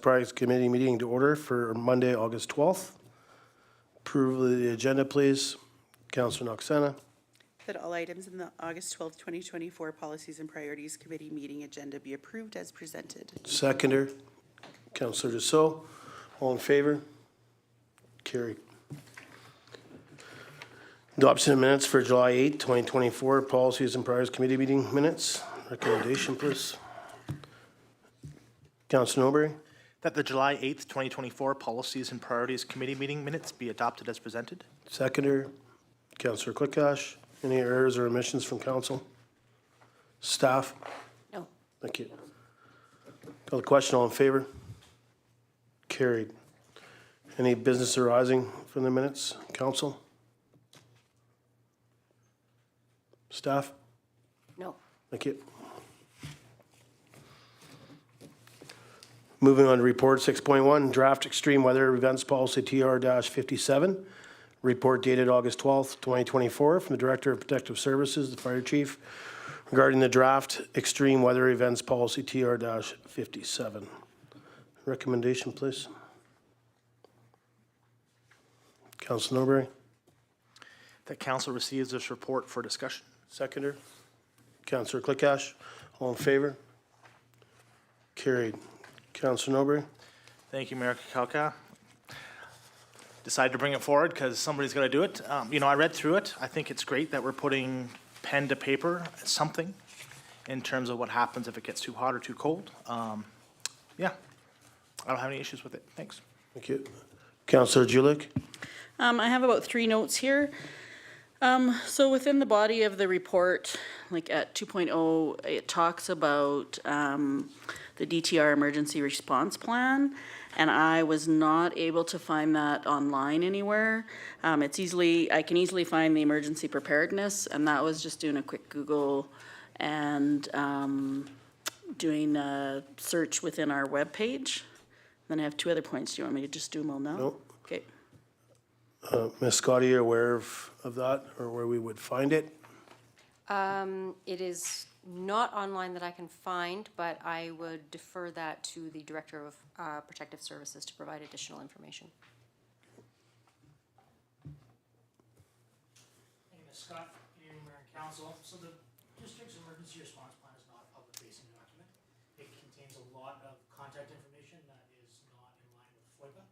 and Priorities Committee meeting to order for Monday, August 12th. Approval of the agenda, please. Councillor Noxena. That all items in the August 12th, 2024 Policies and Priorities Committee meeting agenda be approved as presented. Seconder, Councillor Dussault. All in favor? Carried. Adoption of minutes for July 8th, 2024 Policies and Priorities Committee meeting minutes. Recommendation, please. Councillor Norbury. That the July 8th, 2024 Policies and Priorities Committee meeting minutes be adopted as presented. Seconder, Councillor Clickash. Any errors or omissions from council? Staff? No. Thank you. Call the question. All in favor? Carried. Any business arising from the minutes? Council? Staff? No. Thank you. Moving on to report 6.1, draft extreme weather events policy TR-57. Report dated August 12th, 2024 from the Director of Protective Services, the Fire Chief, regarding the draft extreme weather events policy TR-57. Recommendation, please. Councilor Norbury. That council receives this report for discussion. Seconder. Councillor Clickash. All in favor? Carried. Councillor Norbury. Thank you, Mayor Kakalka. Decided to bring it forward because somebody's got to do it. I read through it. I think it's great that we're putting pen to paper something in terms of what happens if it gets too hot or too cold. Yeah, I don't have any issues with it. Thanks. Thank you. Councillor Julik. I have about 3 notes here. So within the body of the report, like at 2.0, it talks about the DTR emergency response plan, and I was not able to find that online anywhere. I can easily find the emergency preparedness, and that was just doing a quick Google and doing a search within our webpage. Then I have 2 other points. Do you want me to just do them all now? No. Okay. Ms. Scott, are you aware of that or where we would find it? It is not online that I can find, but I would defer that to the Director of Protective Services to provide additional information. Thank you, Ms. Scott, Good evening, Mayor and Council. So the district's emergency response plan is not a public-facing document. It contains a lot of contact information that is not in line with FOIPA.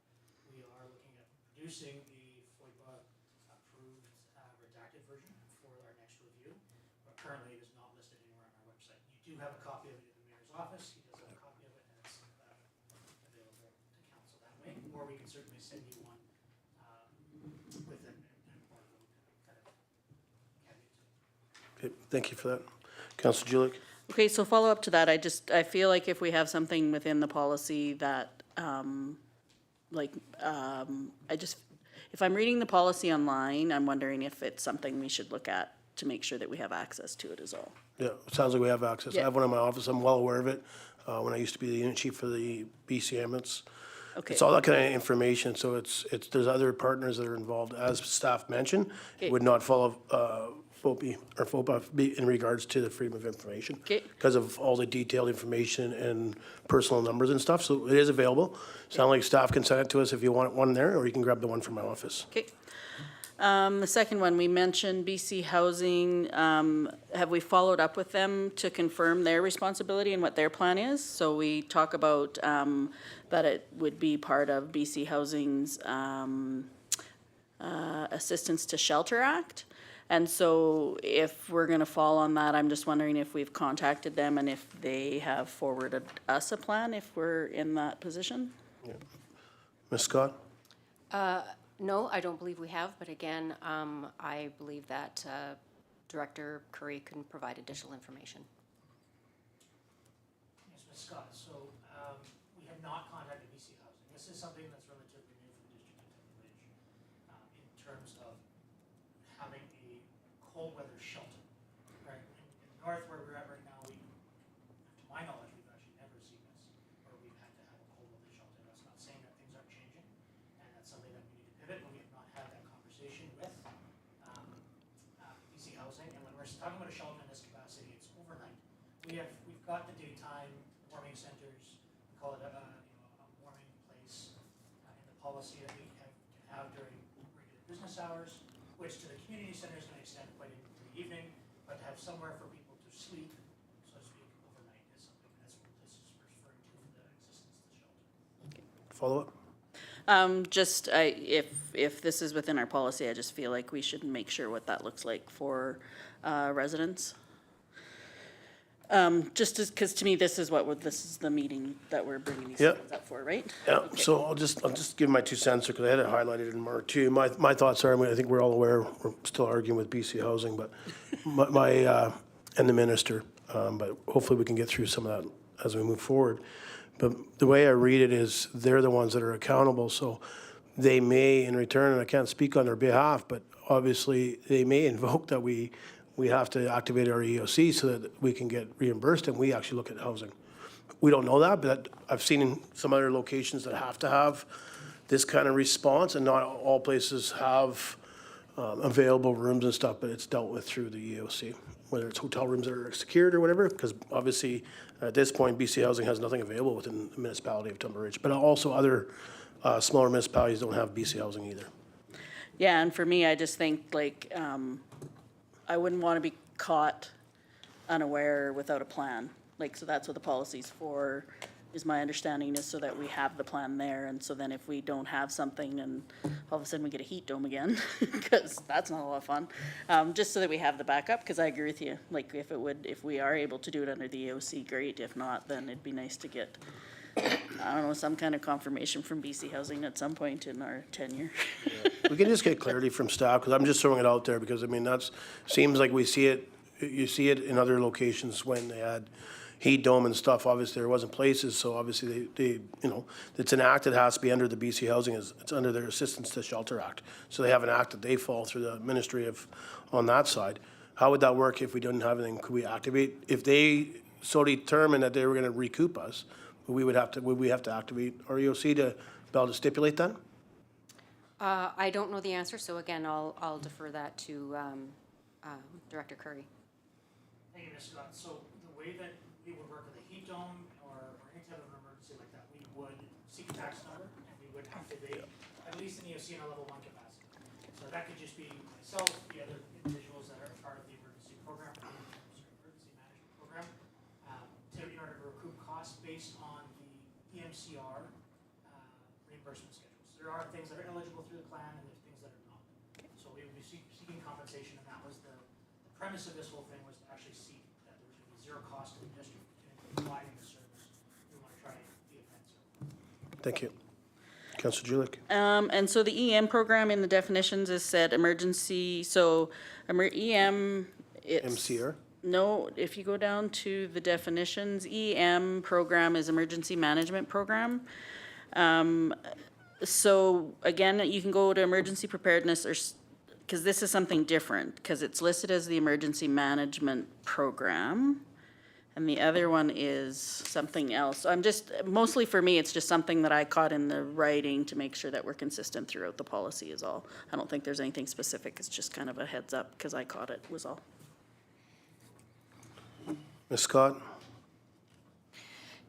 We are looking at producing a FOIPA-approved redacted version for our next review, but currently it is not listed anywhere on our website. You do have a copy of it in the Mayor's office. He does have a copy of it, and it's available to council that way, or we can certainly send you one with an important kind of caveat to it. Okay, thank you for that. Councillor Julik. Okay, so follow up to that, I feel like if we have something within the policy that, if I'm reading the policy online, I'm wondering if it's something we should look at to make sure that we have access to it is all. Yeah, it sounds like we have access. I Yeah. have one in my office. I'm well aware of it. When I used to be the unit chief for the BCM, Okay. it's all that kind of information. So there's other partners that are involved. As staff mentioned, Okay. it would not follow FOPA in regards to the freedom of information. Okay. Because of all the detailed information and personal numbers and stuff. So it is available. Sound like staff can send it to us if you want one there, or you can grab the one from my office. Okay. The second one, we mentioned BC Housing. Have we followed up with them to confirm their responsibility and what their plan is? So we talk about that it would be part of BC Housing's Assistance to Shelter Act. And so if we're going to fall on that, I'm just wondering if we've contacted them and if they have forwarded us a plan if we're in that position. Yeah. Ms. Scott? No, I don't believe we have, but again, I believe that Director Curry can provide additional information. Yes, Ms. Scott, so we have not contacted BC Housing. This is something that's relatively new for the District of Ridge in terms of having a cold weather shelter, right? In north where we're at right now, to my knowledge, we've actually never seen this, where we've had to have a cold weather shelter. That's not saying that things aren't changing, and that's something that we need to pivot, but we have not had that conversation with BC Housing. And when we're talking about a shelter in this capacity, it's overnight. We've got the daytime warming centers. We call it a policy that we can have during regular business hours, which to the community center is going to extend quite into the evening, but to have somewhere for people to sleep, so to speak, overnight is something that's what this is referring to for the existence of the shelter. Follow-up? If this is within our policy, I just feel like we should make sure what that looks like for residents. Just because to me, this is the meeting that we're bringing these Yeah. things up for, right? Yeah, Okay. so I'll just give my 2 cents, because I had it highlighted in Mark too. My thoughts are, I mean, I think we're all aware, we're still arguing with BC Housing, but and the minister, but hopefully we can get through some of that as we move forward. But the way I read it is, they're the ones that are accountable, so they may in return, and I can't speak on their behalf, but obviously they may invoke that we have to activate our EOC so that we can get reimbursed and we actually look at housing. We don't know that, but I've seen in some other locations that have to have this kind of response, and not all places have available rooms and stuff, but it's dealt with through the EOC, whether it's hotel rooms that are secured or whatever, because obviously at this point, BC Housing has nothing available within the municipality of Tumber Ridge, but also other smaller municipalities don't have BC Housing either. Yeah, and for me, I just think like, I wouldn't want to be caught unaware without a plan. Like, so that's what the policy's for, is my understanding, is so that we have the plan there. And so then if we don't have something and all of a sudden we get a heat dome again, because that's not a lot of fun, just so that we have the backup, because I agree with you. Like, if we are able to do it under the EOC, great. If not, then it'd be nice to get, I don't know, some kind of confirmation from BC Housing at some point in our tenure. We can just get clarity from staff, because I'm just throwing it out there, because I mean, seems like we see it, you see it in other locations when they had heat dome and stuff. Obviously, there wasn't places, so obviously they it's an act that has to be under the BC Housing, it's under their Assistance to Shelter Act. So they have an act that they fall through the ministry of, on that side. How would that work if we didn't have anything? Could we activate, if they so determined that they were gonna recoup us, would we have to activate our EOC to be able to stipulate that? I don't know the answer, so again, I'll defer that to Director Curry. Thank you, Ms. Scott. So the way that we would work with a heat dome or any type of an emergency like that, we would seek a tax number and we would activate at least an EOC in a level 1 capacity. So that could just be myself, the other individuals that are part of the emergency program, emergency management program, in order to recoup costs based on the EMCR reimbursement schedules. There are things that are eligible through the plan and there's things that are not. So we would be seeking compensation, and that was the premise of this whole thing, was to actually seek that there was going to be zero cost to the district in providing the service. We want to try and be offensive. Thank you. Councillor Julik. And so the EM program in the definitions is said emergency, so EM, it's. MCR? No, if you go down to the definitions, EM program is emergency management program. So again, you can go to emergency preparedness, or, because this is something different, because it's listed as the emergency management program. And the other one is something else. So I'm just, mostly for me, it's just something that I caught in the writing to make sure that we're consistent throughout the policy is all. I don't think there's anything specific. It's just kind of a heads up because I caught it was all. Ms. Scott?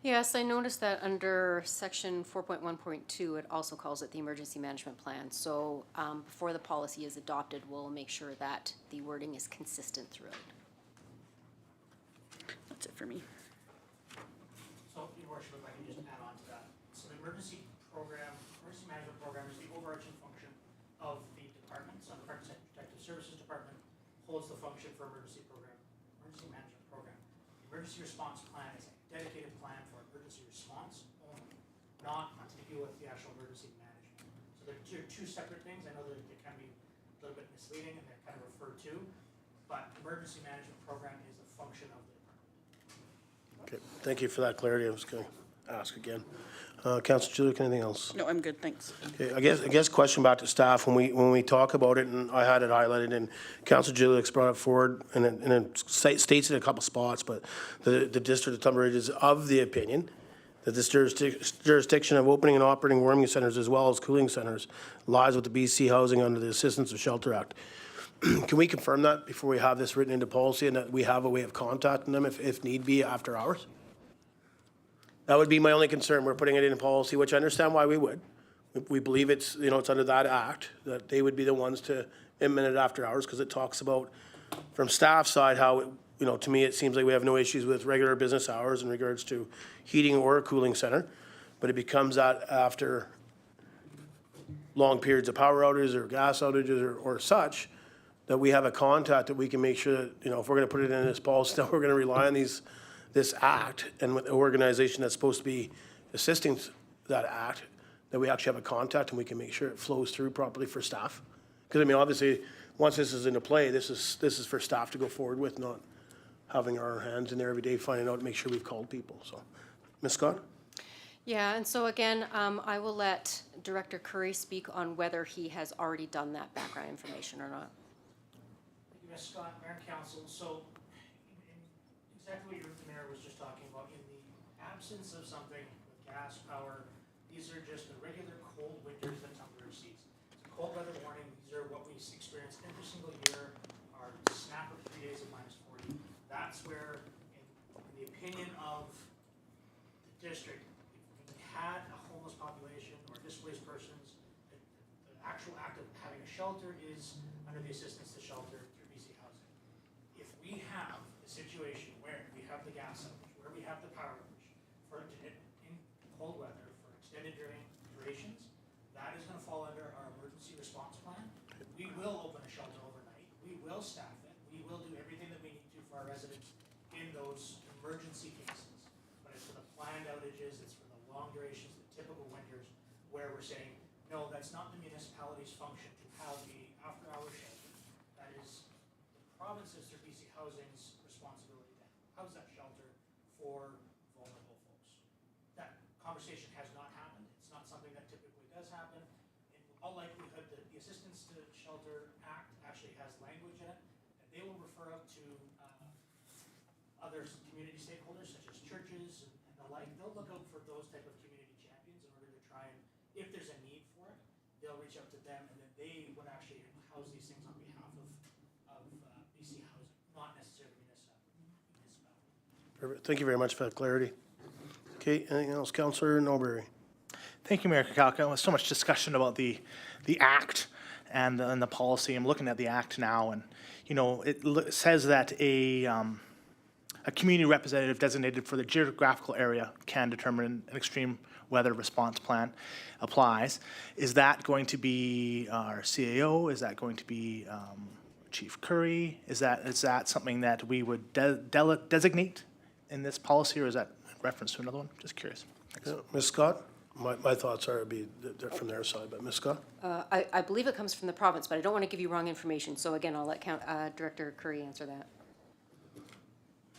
Yes, I noticed that under section 4.1.2, it also calls it the emergency management plan. So before the policy is adopted, we'll make sure that the wording is consistent throughout. That's it for me. So, Your Worship, if I can just add on to that. So the emergency management program is the overarching function of the department. So the Protective Services Department holds the function for emergency management program. The emergency response plan is a dedicated plan for emergency response only, not to deal with the actual emergency management. So they're two separate things. I know that they can be a little bit misleading and they're kind of referred to, but emergency management program is a function of the department. Okay, thank you for that clarity. I was going to ask again. Councillor Julik, anything else? No, I'm good, thanks. Okay, I guess question back to staff, when we talk about it, and I had it highlighted, and Councillor Julik's brought it forward, and it states in a couple spots, but the District of Tumber Ridge is of the opinion that this jurisdiction of opening and operating warming centers as well as cooling centers lies with the BC Housing under the Assistance of Shelter Act. Can we confirm that before we have this written into policy, and that we have a way of contacting them if need be after hours? That would be my only concern. We're putting it in policy, which I understand why we would, We believe it's, it's under that act, that they would be the ones to implement it after hours, because it talks about, from staff side, how, to me, it seems like we have no issues with regular business hours in regards to heating or a cooling center, but it becomes that after long periods of power outages or gas outages or such, that we have a contact that we can make sure that, if we're gonna put it in this policy, that we're gonna rely on this act, and with the organization that's supposed to be assisting that act, that we actually have a contact and we can make sure it flows through properly for staff. Because, obviously, once this is into play, this is for staff to go forward with, not having our hands in there every day, finding out, make sure we've called people, so. Ms. Scott? Yeah, and so again, I will let Director Curry speak on whether he has already done that background information or not. Thank you, Ms. Scott, Mayor and Council. So, exactly what the mayor was just talking about, in the absence of something with gas, power, these are just the regular cold winters that Tumblr sees. So cold weather warning, these are what we experience every single year, our snap of 3 days of -40. That's where, in the opinion of the district, if we had a homeless population or displaced persons, the actual act of having a shelter is under the assistance to shelter through BC Housing. If we have a situation where we have the gas outage, where we have the power outage, in cold weather for extended durations, that is gonna fall under our emergency response plan. We will open a shelter overnight, we will staff it, we will do everything that we need to for our residents in those emergency cases. But it's for the planned outages, it's for the long durations, the typical winters, where we're saying, no, that's not the municipality's function to have the after-hour shelter. That is the province's or BC Housing's responsibility to house that shelter for vulnerable folks. That conversation has not happened. It's not something that typically does happen. In all likelihood, the Assistance to Shelter Act actually has language in it, and they will refer out to other community stakeholders, such as churches and the like. They'll look out for those type of community champions in order to try and, if there's a need for it, they'll reach out to them, and then they would actually house these things on behalf of BC Housing, not necessarily municipality. Perfect. Thank you very much for that clarity. Okay, anything else, Councillor Norbury? Thank you, Mayor Kakalka. There's so much discussion about the act and the policy. I'm looking at the act now, and it says that a community representative designated for the geographical area can determine an extreme weather response plan applies. Is that going to be our CAO? Is that going to be Chief Curry? Is that something that we would designate in this policy, or is that in reference to another one? Just curious. Yeah, Ms. Scott? My thoughts are, it'd be from their side, but Ms. Scott? I believe it comes from the province, but I don't want to give you wrong information. So again, I'll let Director Curry answer that.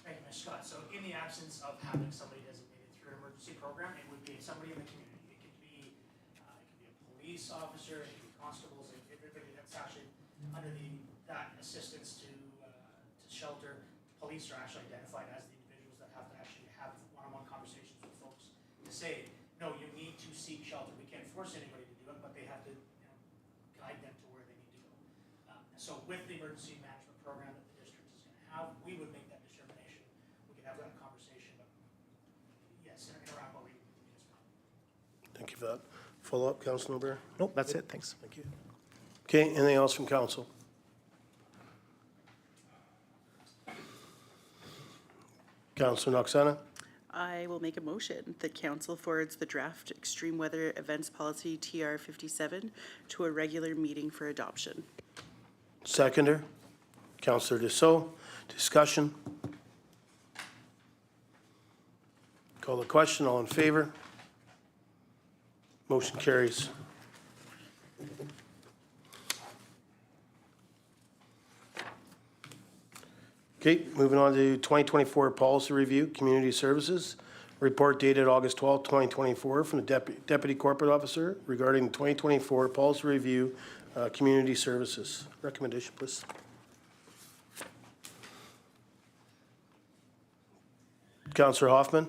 Thank you, Ms. Scott. So in the absence of having somebody designated through an emergency program, it would be somebody in the community. It could be a police officer, it could be constables, everybody that's actually under that assistance to shelter. Police are actually identified as the individuals that have to actually have one-on-one conversations with folks to say, no, you need to seek shelter. We can't force anybody to do it, but they have to guide them to where they need to go. So with the emergency management program that the district is going to have, we would make that determination. We could have that conversation, but yes, in a roundabout way, with the municipality. Thank you for that. Follow-up, Councillor Norbury? Nope, that's it. Thanks. Thank you. Okay, anything else from council? Councillor Noxana? I will make a motion that council forwards the draft extreme weather events policy TR 57 to a regular meeting for adoption. Seconder? Councillor Dussault. Discussion? Call the question. All in favor? Motion carries. Okay, moving on to 2024 policy review, community services. Report dated August 12, 2024 from the Deputy Corporate Officer regarding the 2024 policy review, community services. Recommendation, please. Councillor Hoffman?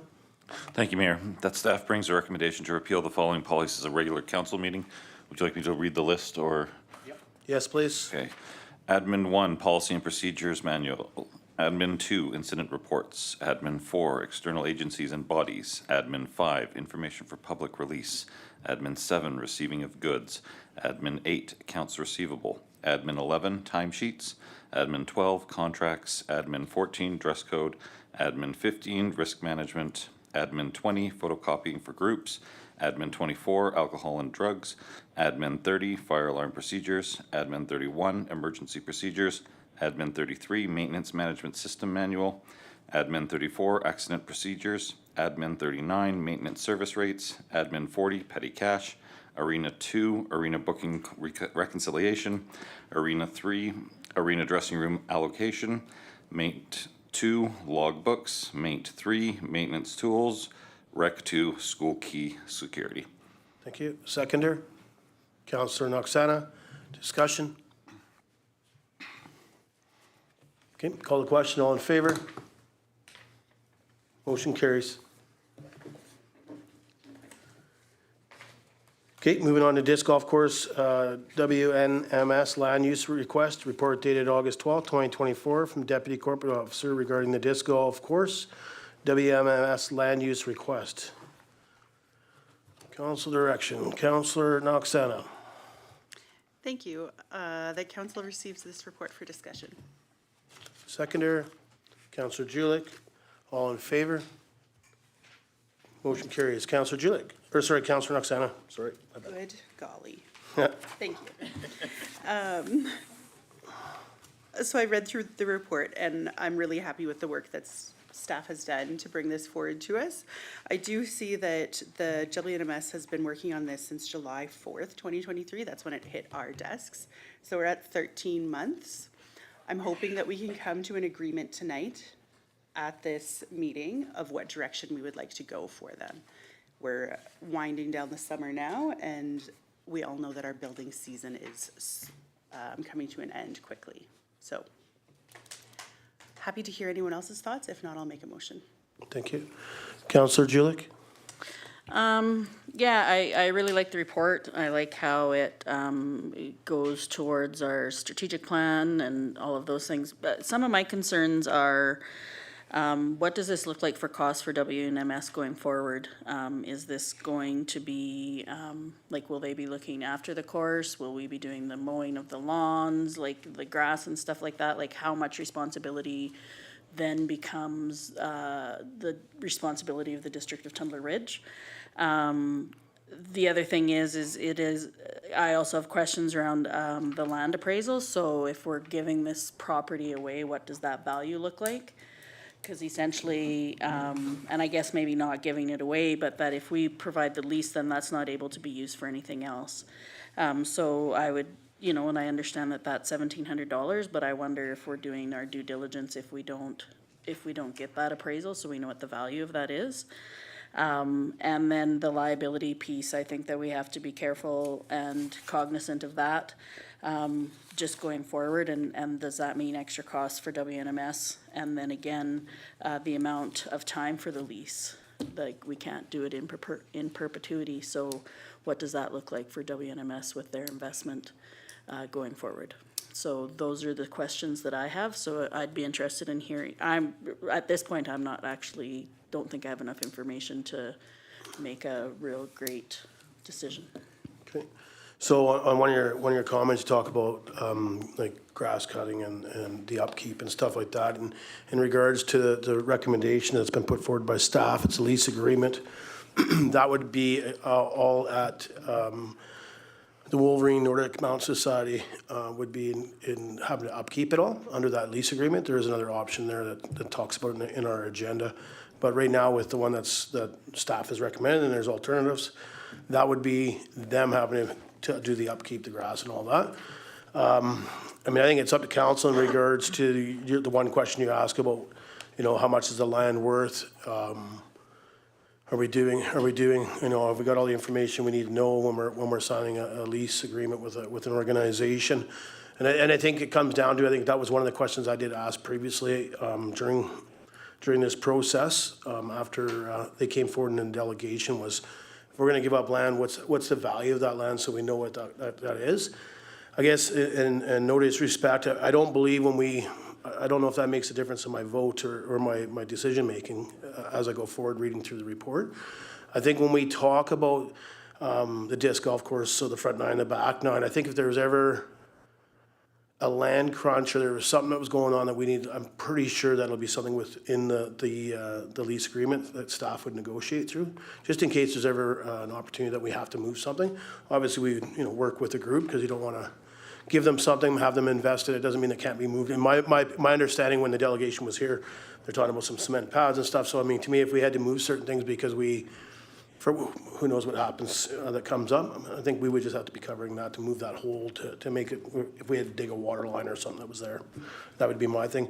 Thank you, Mayor. That staff brings a recommendation to repeal the following policies at a regular council meeting. Would you like me to read the list, or? Yes, please. Okay. Admin 1, Policy and Procedures Manual. Admin 2, Incident Reports. Admin 4, External Agencies and Bodies. Admin 5, Information for Public Release. Admin 7, receiving of goods. Admin 8, accounts receivable. Admin 11, timesheets. Admin 12, contracts. Admin 14, dress code. Admin 15, risk management. Admin 20, photocopying for groups. Admin 24, alcohol and drugs. Admin 30, fire alarm procedures. Admin 31, emergency procedures. Admin 33, maintenance management system manual. Admin 34, accident procedures. Admin 39, maintenance service rates. Admin 40, petty cash. Arena 2, arena booking reconciliation. Arena 3, arena dressing room allocation. Mate 2, log books. Mate 3, maintenance tools. Rec 2, school key security. Thank you. Seconder, Councillor Noxana. Discussion? Okay, call the question. All in favor? Motion carries. Okay, moving on to disc golf course, WNMS land use request, report dated August 12th, 2024, from Deputy Corporate Officer regarding the disc golf course, WNMS land use request. Council direction, Councillor Noxana. Thank you. The council receives this report for discussion. Seconder, Councillor Julik. All in favor? Motion carries. Councillor Julik, or sorry, Councillor Noxana, sorry. my bad. Good golly. Yeah. Thank you. So I read through the report, and I'm really happy with the work that staff has done to bring this forward to us. I do see that the WNMS has been working on this since July 4th, 2023. That's when it hit our desks. So we're at 13 months. I'm hoping that we can come to an agreement tonight at this meeting of what direction we would like to go for them. We're winding down the summer now, and we all know that our building season is coming to an end quickly. So happy to hear anyone else's thoughts. If not, I'll make a motion. Thank you. Councillor Julik? Yeah, I really like the report. I like how it goes towards our strategic plan and all of those things. But some of my concerns are, what does this look like for costs for WNMS going forward? Is this going to be, like, will they be looking after the course? Will we be doing the mowing of the lawns, like the grass and stuff like that? Like, how much responsibility then becomes the responsibility of the District of Tumbler Ridge? The other thing is I also have questions around the land appraisal. So if we're giving this property away, what does that value look like? Because essentially, and I guess maybe not giving it away, but that if we provide the lease, then that's not able to be used for anything else. So I would, and I understand that that's $1,700, but I wonder if we're doing our due diligence if we don't get that appraisal, so we know what the value of that is. And then the liability piece, I think that we have to be careful and cognizant of that, just going forward. And does that mean extra costs for WNMS? And then again, the amount of time for the lease. Like, we can't do it in perpetuity. So what does that look like for WNMS with their investment going forward? So those are the questions that I have. So I'd be interested in hearing. At this point, don't think I have enough information to make a real great decision. Okay. So on one of your comments, you talk about like grass cutting and the upkeep and stuff like that. And in regards to the recommendation that's been put forward by staff, it's a lease agreement. That would be all at the Wolverine Nordic Mountain Society would be in having to upkeep it all under that lease agreement. There is another option there that talks about in our agenda. But right now, with the one that staff has recommended, and there's alternatives, that would be them having to do the upkeep, the grass and all that. I mean, I think it's up to council in regards to the one question you asked about, how much is the land worth? Are we doing, have we got all the information we need to know when we're signing a lease agreement with an organization? And I think it comes down to, I think that was one of the questions I did ask previously during this process, after they came forward in a delegation, was if we're gonna give up land, what's the value of that land, so we know what that is? I guess in no disrespect, I don't believe I don't know if that makes a difference in my vote or my decision-making as I go forward reading through the report. I think when we talk about the disc golf course, so the front 9, the back 9. I think if there was ever a land crunch or there was something that was going on that we need, I'm pretty sure that'll be something within the lease agreement that staff would negotiate through, just in case there's ever an opportunity that we have to move something. Obviously, we, work with the group because you don't want to give them something, have them invested. It doesn't mean it can't be moved. And my understanding when the delegation was here, they're talking about some cement pads and stuff. So I mean, to me, if we had to move certain things because for who knows what happens that comes up, I think we would just have to be covering that to move that hole to make it, if we had to dig a water line or something that was there, that would be my thing.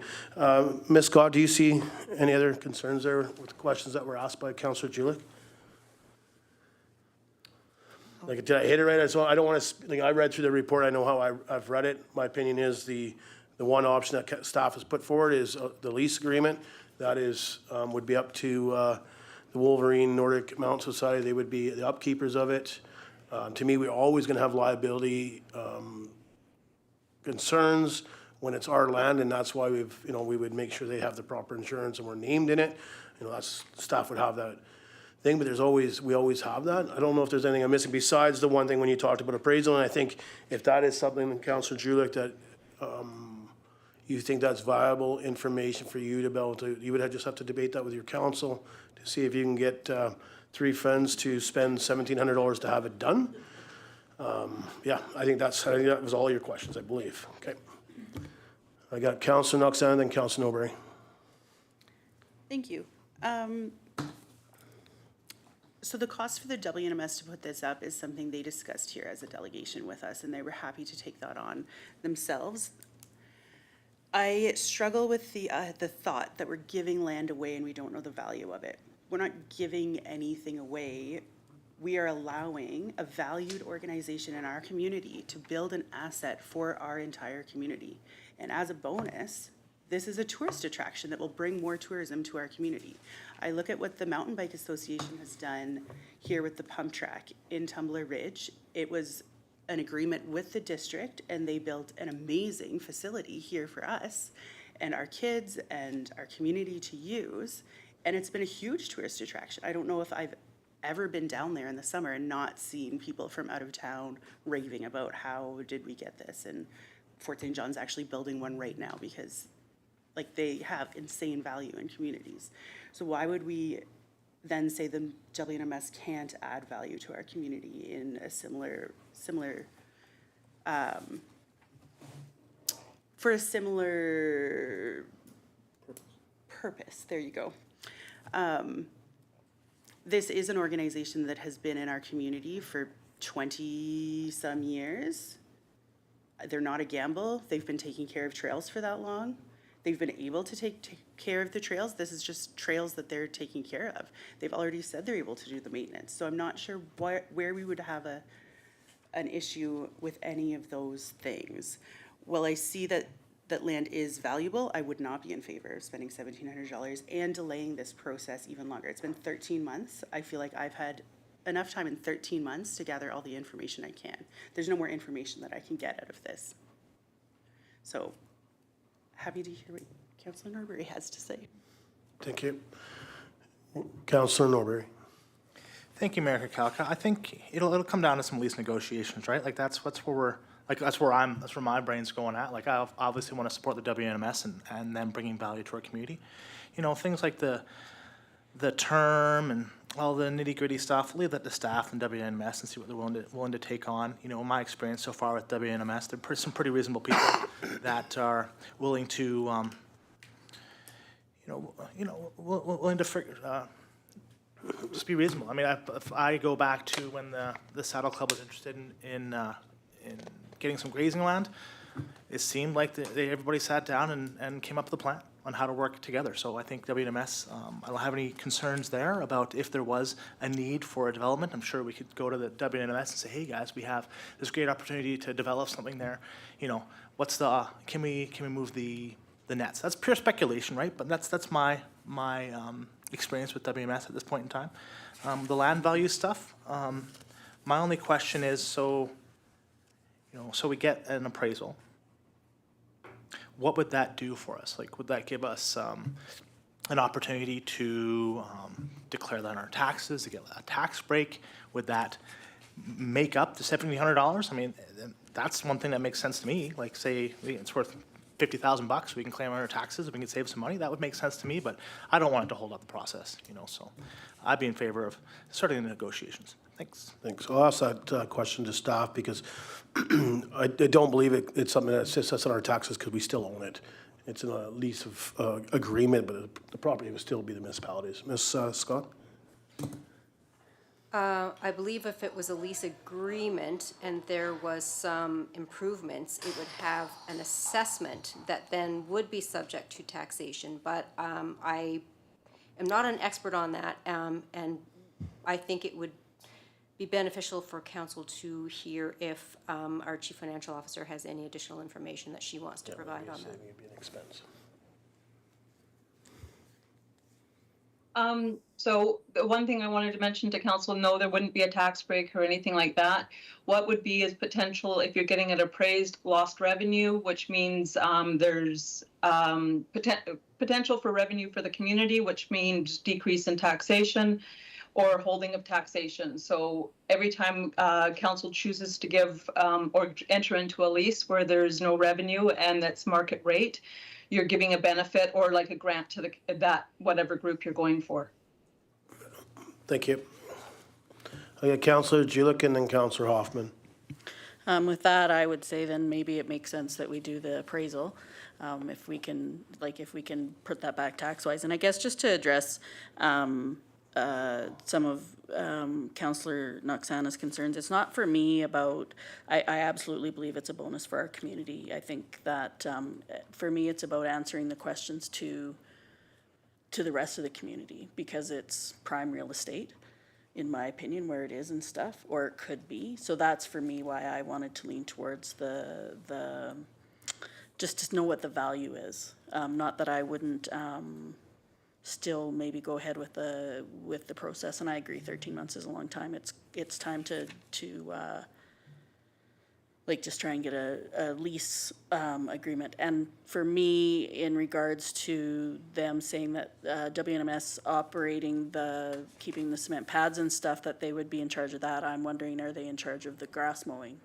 Ms. Scott, do you see any other concerns there with the questions that were asked by Councillor Julich? Like, did I hit it right? So I don't want to, I read through the report, I know how I've read it. My opinion is the one option that staff has put forward is the lease agreement. That is, would be up to the Wolverine Nordic Mountain Society. They would be the upkeepers of it. To me, we're always going to have liability concerns when it's our land, and that's why we would make sure they have the proper insurance and we're named in it. That's, staff would have that thing, but we always have that. I don't know if there's anything I'm missing besides the one thing when you talked about appraisal, and I think if that is something, Councillor Julich, that you think that's viable information for you to be able to, you would just have to debate that with your council to see if you can get 3 friends to spend $1,700 to have it done. Yeah, I think that was all your questions, I believe. Okay. I got Councillor Knox and then Councillor Norbury. Thank you. So the cost for the WNMS to put this up is something they discussed here as a delegation with us, and they were happy to take that on themselves. I struggle with the thought that we're giving land away and we don't know the value of it. We're not giving anything away. We are allowing a valued organization in our community to build an asset for our entire community. And as a bonus, this is a tourist attraction that will bring more tourism to our community. I look at what the Mountain Bike Association has done here with the pump track in Tumbler Ridge. It was an agreement with the district, and they built an amazing facility here for us and our kids and our community to use. And it's been a huge tourist attraction. I don't know if I've ever been down there in the summer and not seen people from out of town raving about how did we get this. And Fort St. John's actually building one right now because they have insane value in communities. So why would we then say the WNMS can't add value to our community in a similar for a similar purpose? There you go. This is an organization that has been in our community for 20-some years. They're not a gamble. They've been taking care of trails for that long. They've been able to take care of the trails. This is just trails that they're taking care of. They've already said they're able to do the maintenance. So I'm not sure where we would have an issue with any of those things. While I see that land is valuable, I would not be in favor of spending $1,700 and delaying this process even longer. It's been 13 months. I feel like I've had enough time in 13 months to gather all the information I can. There's no more information that I can get out of this. So happy to hear what Councillor Norbury has to say. Thank you. Councillor Norbury. Thank you, Mayor Kakalka. I think it'll come down to some lease negotiations, right? That's where my brain's going at. I obviously want to support the WNMS and them bringing value to our community. Things like the term and all the nitty gritty stuff, leave that to staff and WNMS and see what they're willing to take on. In my experience so far with WNMS, they're some pretty reasonable people that are willing to, willing to just be reasonable. I mean, if I go back to when the Saddle Club was interested in getting some grazing land, it seemed like everybody sat down and came up with a plan on how to work together. So I think WNMS, I don't have any concerns there about if there was a need for a development. I'm sure we could go to the WNMS and say, hey guys, we have this great opportunity to develop something there. Can we move the nets? That's pure speculation, right? But that's my experience with WNMS at this point in time. The land value stuff, my only question is, so we get an appraisal. What would that do for us? Would that give us an opportunity to declare that on our taxes, to get a tax break? Would that make up the $1,700, I mean, that's one thing that makes sense to me. Like, say, it's worth $50,000, we can claim on our taxes, if we can save some money, that would make sense to me, but I don't want it to hold up the process, so I'd be in favor of starting the negotiations. Thanks. Thanks. I'll ask that question to staff because I don't believe it's something that sits us on our taxes because we still own it. It's in a lease of agreement, but the property would still be the municipalities. Ms. Scott? I believe if it was a lease agreement and there was some improvements, it would have an assessment that then would be subject to taxation. But I am not an expert on that, and I think it would be beneficial for council to hear if our chief financial officer has any additional information that she wants to provide on that. It'd be an expense. So the one thing I wanted to mention to council, no, there wouldn't be a tax break or anything like that. What would be is potential, if you're getting it appraised, lost revenue, which means there's potential for revenue for the community, which means decrease in taxation or holding of taxation. So every time council chooses to give or enter into a lease where there's no revenue and that's market rate, you're giving a benefit or like a grant to that whatever group you're going for. Thank you. I got Councillor Julik and then Councillor Hoffman. With that, I would say then maybe it makes sense that we do the appraisal, if we can put that back tax-wise. And I guess just to address some of Councillor Noxana's concerns, it's not for me about, I absolutely believe it's a bonus for our community. I think that for me, it's about answering the questions to the rest of the community because it's prime real estate, in my opinion, where it is and stuff, or it could be. So that's for me why I wanted to lean towards the just to know what the value is. Not that I wouldn't still maybe go ahead with the process, and I agree 13 months is a long time. It's time to like just try and get a lease agreement. And for me, in regards to them saying that WNMS operating keeping the cement pads and stuff, that they would be in charge of that, I'm wondering, are they in charge of the grass mowing?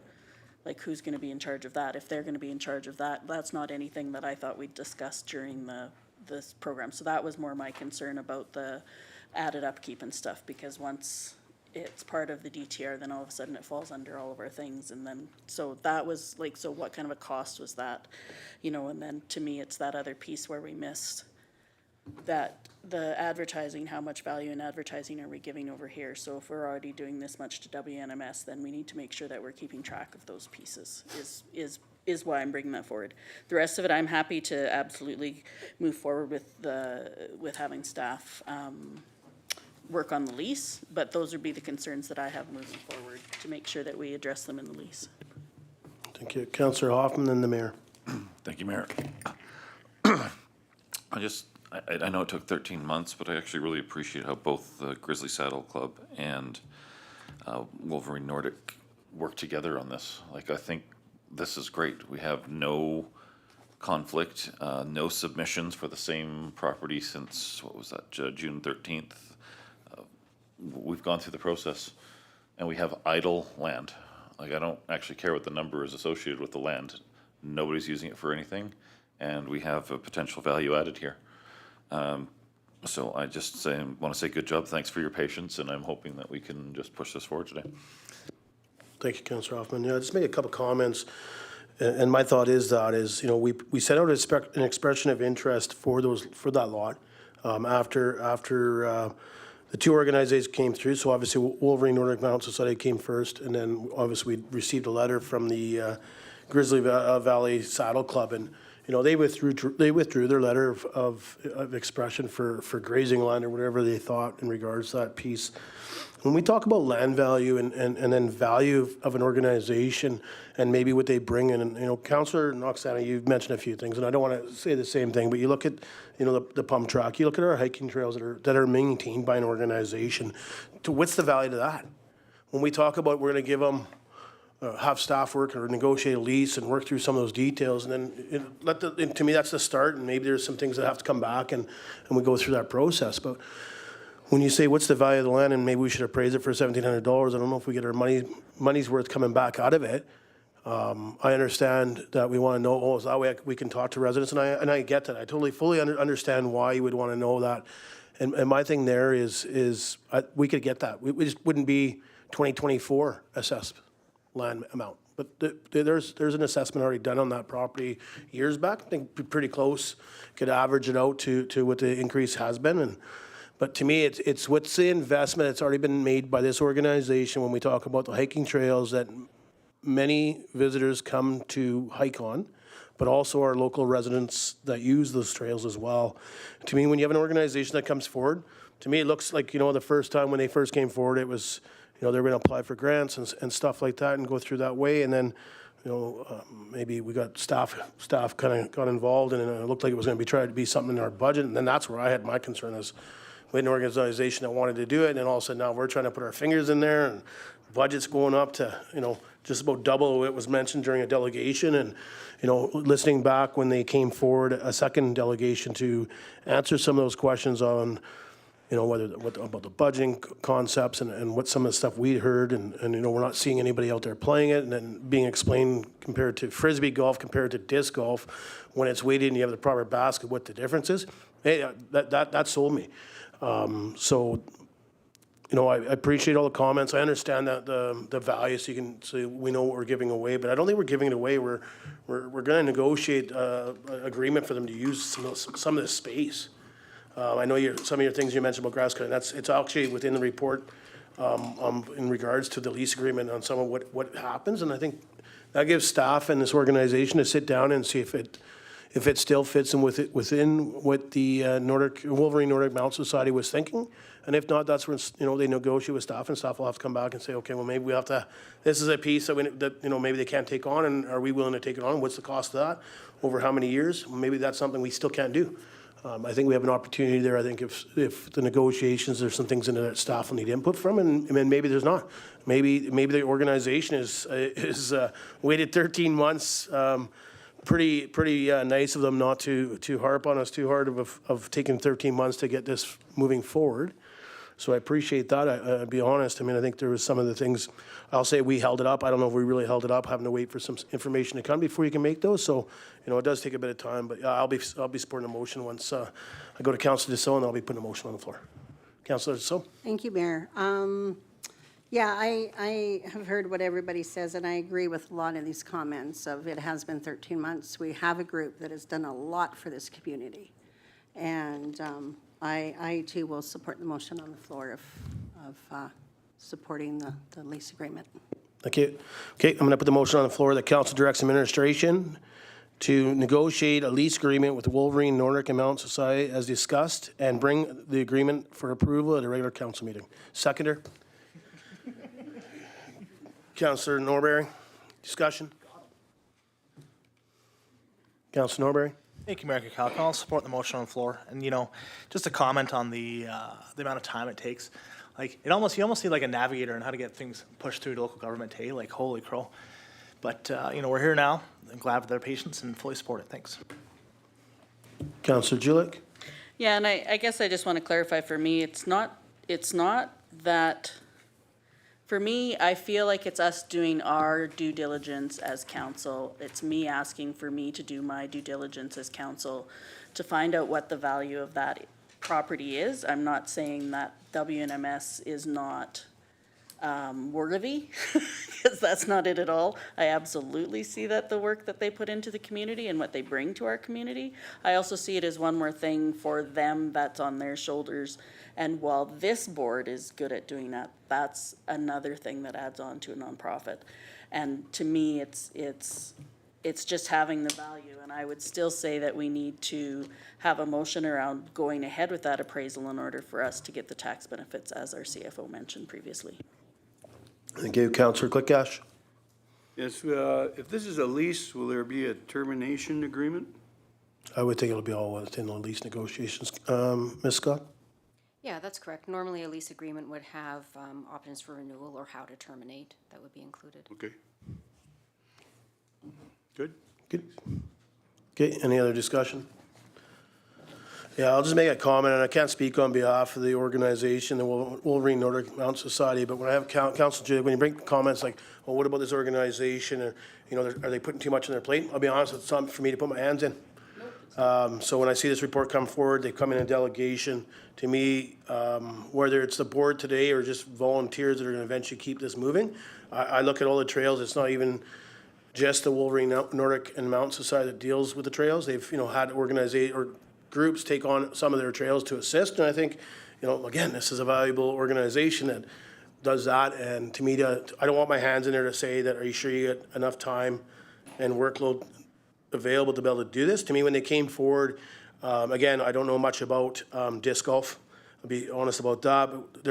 Like, who's going to be in charge of that? If they're going to be in charge of that, that's not anything that I thought we'd discussed during this program. So that was more my concern about the added upkeep and stuff, because once it's part of the DTR, then all of a sudden it falls under all of our things. And then, so that was like, so what kind of a cost was that? And then to me, it's that other piece where we missed that the advertising, how much value in advertising are we giving over here? So if we're already doing this much to WNMS, then we need to make sure that we're keeping track of those pieces is why I'm bringing that forward. The rest of it, I'm happy to absolutely move forward with having staff work on the lease, but those would be the concerns that I have moving forward to make sure that we address them in the lease. Thank you. Councillor Hoffman and the Mayor. Thank you, Mayor. I know it took 13 months, but I actually really appreciate how both the Grizzly Saddle Club and Wolverine Nordic work together on this. Like, I think this is great. We have no conflict, no submissions for the same property since, what was that, June 13th? We've gone through the process, and we have idle land. Like, I don't actually care what the number is associated with the land. Nobody's using it for anything, and we have a potential value added here. So I just want to say good job. Thanks for your patience, and I'm hoping that we can just push this forward today. Thank you, Councillor Hoffman. Yeah, just make a couple comments. And my thought is we sent out an expression of interest for that lot after the two organizations came through. So obviously Wolverine Nordic Mountain Society came first, and then obviously we received a letter from the Grizzly Valley Saddle Club, and they withdrew their letter of expression for grazing land or whatever they thought in regards to that piece. When we talk about land value and then value of an organization and maybe what they bring in, and Councillor Noxana, you've mentioned a few things, and I don't want to say the same thing, but you look at the pump track, you look at our hiking trails that are maintained by an organization. What's the value to that? When we talk about we're going to give them have staff work or negotiate a lease and work through some of those details, and then to me that's the start, and maybe there's some things that have to come back and we go through that process. But when you say what's the value of the land and maybe we should appraise it for $1,700, I don't know if we get our money's worth coming back out of it. I understand that we want to know, oh, so that way we can talk to residents, and I get that. I totally fully understand why you would want to know that. And my thing there is we could get that. We just wouldn't be 2024 assessed land amount. But there's an assessment already done on that property years back. I think pretty close. Could average it out to what the increase has been. But to me, it's what's the investment that's already been made by this organization when we talk about the hiking trails that many visitors come to hike on, but also our local residents that use those trails as well. To me, when you have an organization that comes forward, to me, it looks like, the first time when they first came forward, it was, they were going to apply for grants and stuff like that and go through that way. And then, maybe we got staff kind of got involved and it looked like it was going to be tried to be something in our budget. And then that's where I had my concern is we had an organization that wanted to do it. And then all of a sudden now we're trying to put our fingers in there and budget's going up to, just about double what was mentioned during a delegation. And, listening back when they came forward, a second delegation to answer some of those questions on, what about the budgeting concepts and what some of the stuff we heard. And we're not seeing anybody out there playing it and then being explained compared to Frisbee golf, compared to disc golf, when it's weighted and you have the proper basket, what the difference is. Hey, that sold me. I appreciate all the comments. I understand that the value, so we know what we're giving away, but I don't think we're giving it away. We're going to negotiate an agreement for them to use some of the space. I know some of your things you mentioned about grass cutting. It's actually within the report in regards to the lease agreement on some of what happens, and I think that gives staff and this organization to sit down and see if it still fits in within what the Wolverine Nordic Mountain Society was thinking. And if not, that's when, they negotiate with staff and staff will have to come back and say, okay, well, maybe we have to, this is a piece that maybe they can't take on, and are we willing to take it on? What's the cost of that? Over how many years? Maybe that's something we still can't do. I think we have an opportunity there. I think if the negotiations, there's some things in there that staff will need input from, and maybe there's not. Maybe the organization is waited 13 months, pretty nice of them not to harp on us too hard of taking 13 months to get this moving forward. So I appreciate that. I'll be honest. I think there was some of the things, I'll say we held it up. I don't know if we really held it up, having to wait for some information to come before you can make those. So, it does take a bit of time, but I'll be supporting a motion once I go to Councilor Desault, and I'll be putting a motion on the floor. Councilor Desault? Thank you, Mayor. Yeah, I have heard what everybody says, and I agree with a lot of these comments of it has been 13 months. We have a group that has done a lot for this community. And I too will support the motion on the floor of supporting the lease agreement. Thank you. Okay, I'm going to put the motion on the floor that council directs administration to negotiate a lease agreement with the Wolverine Nordic Mountain Society as discussed and bring the agreement for approval at a regular council meeting. Seconder? Councillor Norberry, discussion? Councillor Norberry? Thank you, Mayor Kukalka. I'll support the motion on the floor. And, just a comment on the amount of time it takes. Like, you almost need like a navigator on how to get things pushed through to local government, hey? Like, holy crow. But, we're here now. I'm glad for their patience and fully support it. Thanks. Councillor Julik? Yeah, and I guess I just want to clarify, for me, it's not that, for me, I feel like it's us doing our due diligence as council. It's me asking for me to do my due diligence as council to find out what the value of that property is. I'm not saying that WNMS is not worthy, because that's not it at all. I absolutely see that the work that they put into the community and what they bring to our community. I also see it as one more thing for them that's on their shoulders. And while this board is good at doing that, that's another thing that adds on to a nonprofit. And to me, it's just having the value. And I would still say that we need to have a motion around going ahead with that appraisal in order for us to get the tax benefits, as our CFO mentioned previously. Thank you. Councillor Clickash? Yes, if this is a lease, will there be a termination agreement? I would think it'll be all within the lease negotiations. Ms. Scott? Yeah, that's correct. Normally, a lease agreement would have options for renewal or how to terminate. That would be included. Okay. Good. Good. Okay, any other discussion? Yeah, I'll just make a comment, and I can't speak on behalf of the organization, the Wolverine Nordic Mountain Society, but when I have Council Julie, when you bring comments like, well, what about this organization, or, you know, are they putting too much on their plate? I'll be honest, it's something for me to put my hands in. So when I see this report come forward, they come in a delegation. To me, whether it's the board today or just volunteers that are gonna eventually keep this moving, I look at all the trails, it's not even just the Wolverine Nordic and Mountain Society that deals with the trails. They've, you know, had or groups take on some of their trails to assist, and I think, you know, again, this is a valuable organization that does that, and to me, I don't want my hands in there to say that, are you sure you get enough time and workload available to be able to do this? To me, when they came forward, again, I don't know much about disc golf, I'll be honest about that, but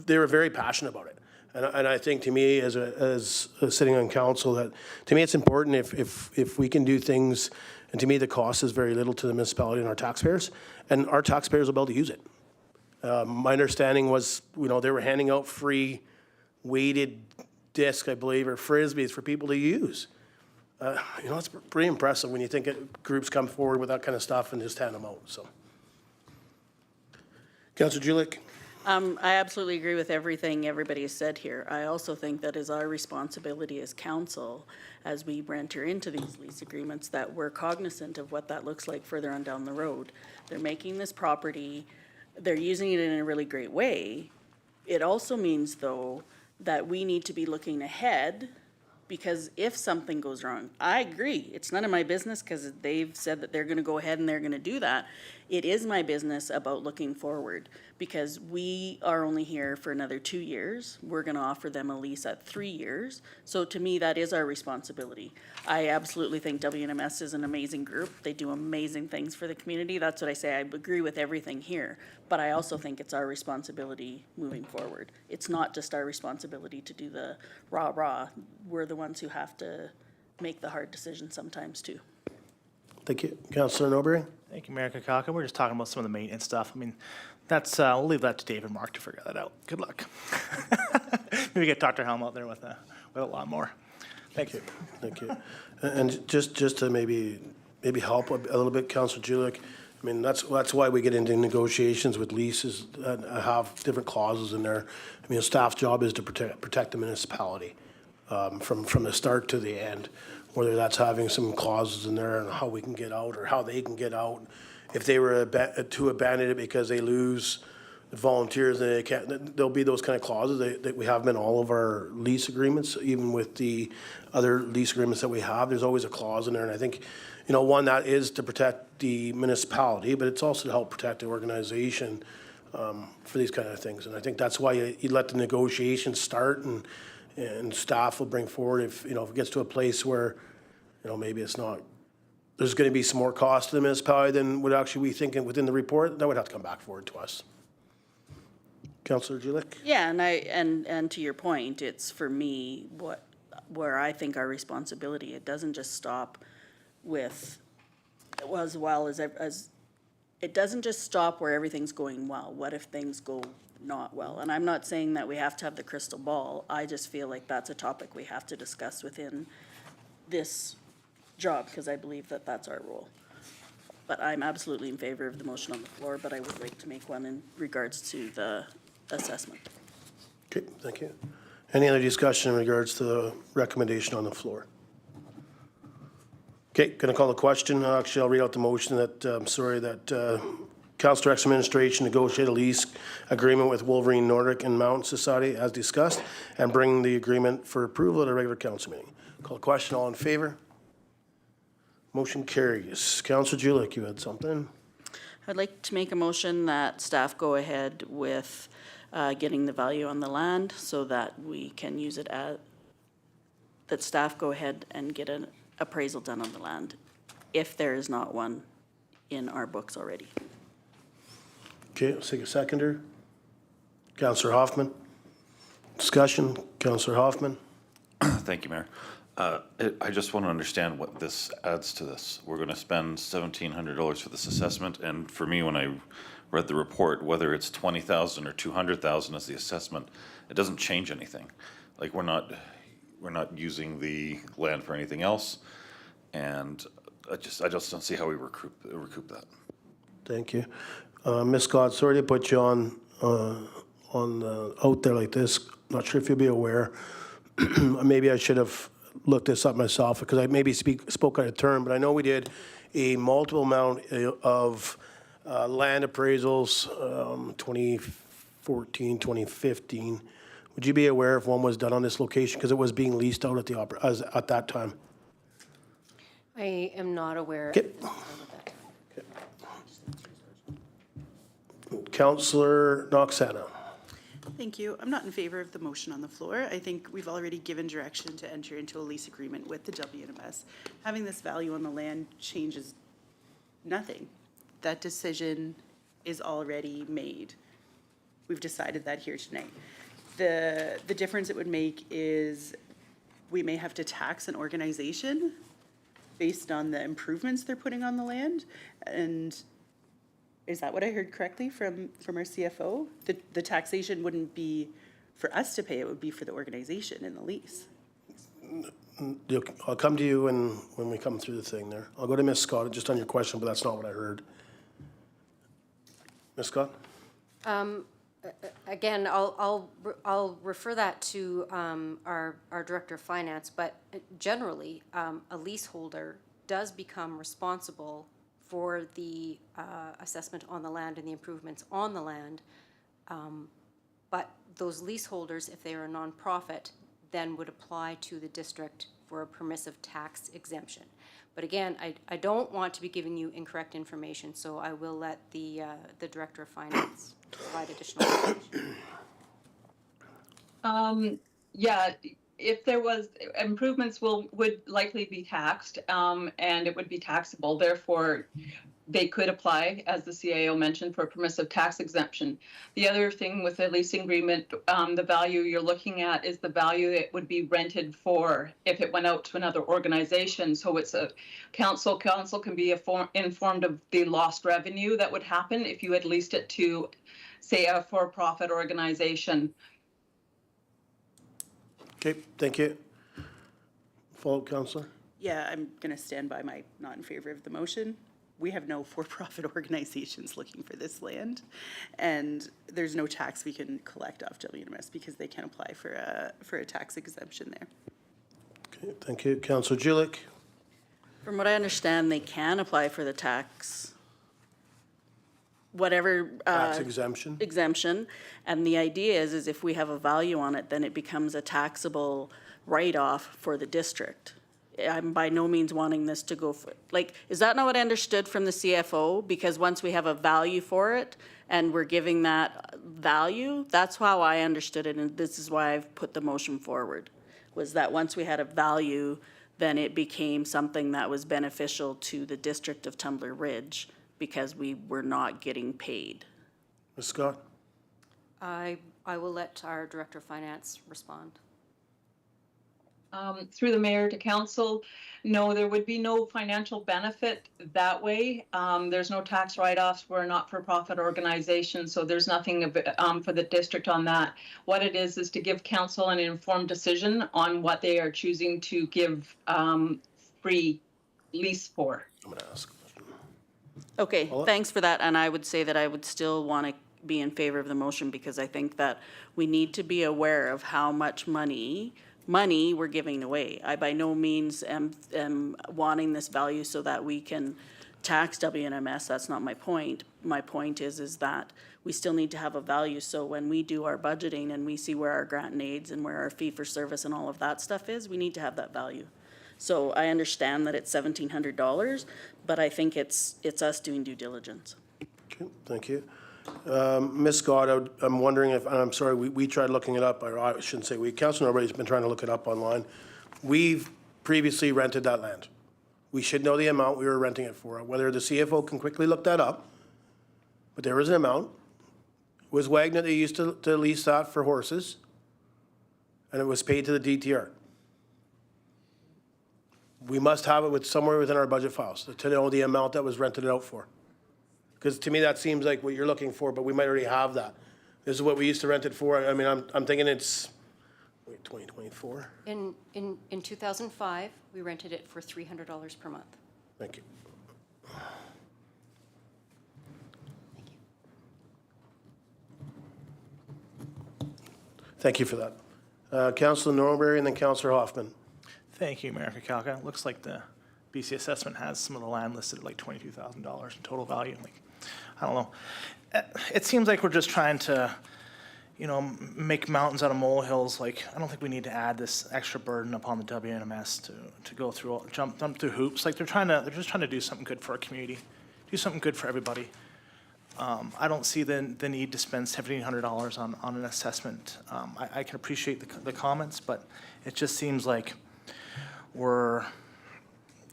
they were very passionate about it. And I think, to me, as sitting on council, that to me it's important if we can do things, and to me the cost is very little to the municipality and our taxpayers, and our taxpayers will be able to use it. My understanding was, you know, they were handing out free weighted discs, I believe, or frisbees for people to use. You know, it's pretty impressive when you think groups come forward with that kind of stuff and just hand them out. So, Councillor Julich. I absolutely agree with everything everybody has said here. I also think that is our responsibility as council, as we enter into these lease agreements, that we're cognizant of what that looks like further on down the road. They're making this property, they're using it in a really great way. It also means, though, that we need to be looking ahead, because if something goes wrong, I agree, it's none of my business because they've said that they're gonna go ahead and they're gonna do that. It is my business about looking forward, because we are only here for another 2 years. We're gonna offer them a lease at 3 years. So to me, that is our responsibility. I absolutely think WNMS is an amazing group. They do amazing things for the community. That's what I say. I agree with everything here. But I also think it's our responsibility moving forward. It's not just our responsibility to do the rah-rah. We're the ones who have to make the hard decisions sometimes too. Thank you. Councillor Norbury? Thank you, Mayor Kakaka. We're just talking about some of the maintenance stuff. I mean, that's, we'll leave that to Dave and Mark to figure that out. Good luck. Maybe get Dr. Helm out there with a lot more. Thank you. Thank you. And just to maybe help a little bit, Councillor Julich, I mean, that's why we get into negotiations with leases and have different clauses in there. I mean, a staff's job is to protect the municipality from the start to the end, whether that's having some clauses in there and how we can get out or how they can get out. If they were to abandon it because they lose the volunteers, they can't, there'll be those kind of clauses that we have in all of our lease agreements, even with the other lease agreements that we have. There's always a clause in there, and I think, you know, one, that is to protect the municipality, but it's also to help protect the organization for these kind of things. And I think that's why you let the negotiations start, and staff will bring forward if it gets to a place where, you know, maybe it's not, there's going to be some more cost to the municipality than would actually we thinking within the report, that would have to come back forward to us. Councillor Julich? Yeah, and to your point, it's for me where I think our responsibility, it doesn't just stop with, as it doesn't just stop where everything's going well. What if things go not well? And I'm not saying that we have to have the crystal ball. I just feel like that's a topic we have to discuss within this job, because I believe that that's our role. But I'm absolutely in favor of the motion on the floor, but I would like to make one in regards to the assessment. Okay, thank you. Any other discussion in regards to the recommendation on the floor? Okay, going to call the question. Actually, I'll read out the motion that, Council directs administration negotiate a lease agreement with Wolverine Nordic and Mountain Society as discussed, and bring the agreement for approval at a regular council meeting. Call the question. All in favor? Motion carries. Councillor Julich, you had something? I'd like to make a motion that staff go ahead with getting the value on the land so that we can use it that staff go ahead and get an appraisal done on the land if there is not one in our books already. Okay, let's take a seconder. Councillor Hoffman. Discussion. Councillor Hoffman. Thank you, Mayor. I just want to understand what this adds to this. We're going to spend $1,700 for this assessment, and for me, when I read the report, whether it's $20,000 or $200,000 as the assessment, it doesn't change anything. Like, we're not using the land for anything else, and I just don't see how we recoup that. Thank you. Ms. Scott, sorry to put you on, out there like this. Not sure if you'll be aware. Maybe I should have looked this up myself because I maybe spoke out of turn, but I know we did a multiple amount of land appraisals, 2014, 2015. Would you be aware if one was done on this location because it was being leased out at the at that time? I am not aware. Okay. at this time of that. Councillor Noxana. Thank you. I'm not in favor of the motion on the floor. I think we've already given direction to enter into a lease agreement with the WNMS. Having this value on the land changes nothing. That decision is already made. We've decided that here tonight. The difference it would make is we may have to tax an organization based on the improvements they're putting on the land. And is that what I heard correctly from our CFO? The taxation wouldn't be for us to pay, it would be for the organization in the lease. I'll come to you when we come through the thing there. I'll go to Ms. Scott just on your question, but that's not what I heard. Ms. Scott? Again, I'll refer that to our Director of Finance, but generally, a leaseholder does become responsible for the assessment on the land and the improvements on the land. But those leaseholders, if they are a nonprofit, then would apply to the district for a permissive tax exemption. But again, I don't want to be giving you incorrect information, so I will let the Director of Finance provide additional information. Yeah, if there was, improvements would likely be taxed, and it would be taxable. Therefore, they could apply, as the CAO mentioned, for a permissive tax exemption. The other thing with the leasing agreement, the value you're looking at is the value it would be rented for if it went out to another organization. So it's a council can be informed of the lost revenue that would happen if you had leased it to, say, a for-profit organization. Okay, thank you. Follow-up, Councillor? Yeah, I'm going to stand by my not in favor of the motion. We have no for-profit organizations looking for this land, and there's no tax we can collect off WNMS because they can apply for a tax exemption there. Okay, thank you. Councillor Julik? From what I understand, they can apply for the tax, whatever. Tax exemption? Exemption. And the idea is if we have a value on it, then it becomes a taxable write-off for the district. I'm by no means wanting this to go for, like, is that not what I understood from the CFO? Because once we have a value for it and we're giving that value, that's how I understood it. And this is why I've put the motion forward, was that once we had a value, then it became something that was beneficial to the district of Tumbler Ridge because we were not getting paid. Ms. Scott? I will let our Director of Finance respond. Through the mayor to council, no, there would be no financial benefit that way. There's no tax write-offs. We're a not-for-profit organization, so there's nothing for the district on that. What it is to give council an informed decision on what they are choosing to give free lease for. I'm going to ask. Okay, thanks for that. And I would say that I would still want to be in favor of the motion because I think that we need to be aware of how much money we're giving away. I by no means am wanting this value so that we can tax WNMS. That's not my point. My point is that we still need to have a value. So when we do our budgeting and we see where our grant and aids and where our fee for service and all of that stuff is, we need to have that value. So I understand that it's $1,700, but I think it's us doing due diligence. Okay, thank you. Ms. Scott, I'm wondering if, and I'm sorry, we tried looking it up, or I shouldn't say we, Councilor Norbury's been trying to look it up online. We've previously rented that land. We should know the amount we were renting it for. Whether the CFO can quickly look that up, but there was an amount. It was Wagner that used to lease that for horses, and it was paid to the DTR. We must have it somewhere within our budget files to know the amount that was rented out for. Because to me, that seems like what you're looking for, but we might already have that. This is what we used to rent it for. I mean, I'm thinking it's, wait, 2024? In 2005, we rented it for $300 per month. Thank you. Thank you for that. Councillor Norbury and then Councillor Hoffman. Thank you, Mayor Kakalka. Looks like the BC assessment has some of the land listed at like $22,000 in total value. Like, I don't know. It seems like we're just trying to, make mountains out of molehills. Like, I don't think we need to add this extra burden upon the WNMS to go through, jump through hoops. Like, they're just trying to do something good for our community, do something good for everybody. I don't see the need to spend $1,700 on an assessment. I can appreciate the comments, but it just seems like we're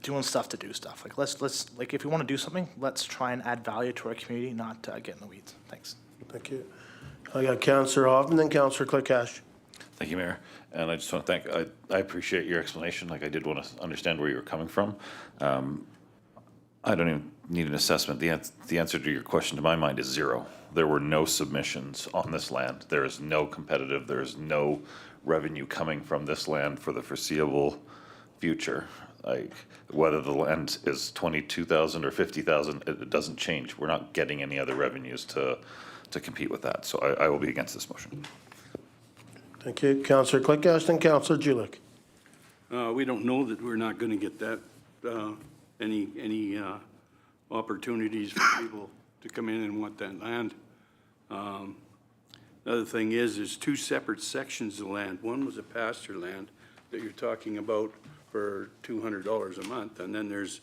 doing stuff to do stuff. Like, let's if we want to do something, let's try and add value to our community, not get in the weeds. Thanks. Thank you. I got Councillor Hoffman, then Councillor Clickash. Thank you, Mayor. And I just want to thank, I appreciate your explanation. Like, I did want to understand where you were coming from. I don't even need an assessment. The answer to your question to my mind is zero. There were no submissions on this land. There is no competitive, there is no revenue coming from this land for the foreseeable future. Like, whether the land is 22,000 or 50,000, it doesn't change. We're not getting any other revenues to compete with that. So I will be against this motion. Thank you. Councillor Clickash, then Councillor Julik. We don't know that we're not gonna get that, any opportunities for people to come in and want that land. Another thing is, there's two separate sections of land. One was a pasture land that you're talking about for $200 a month, and then there's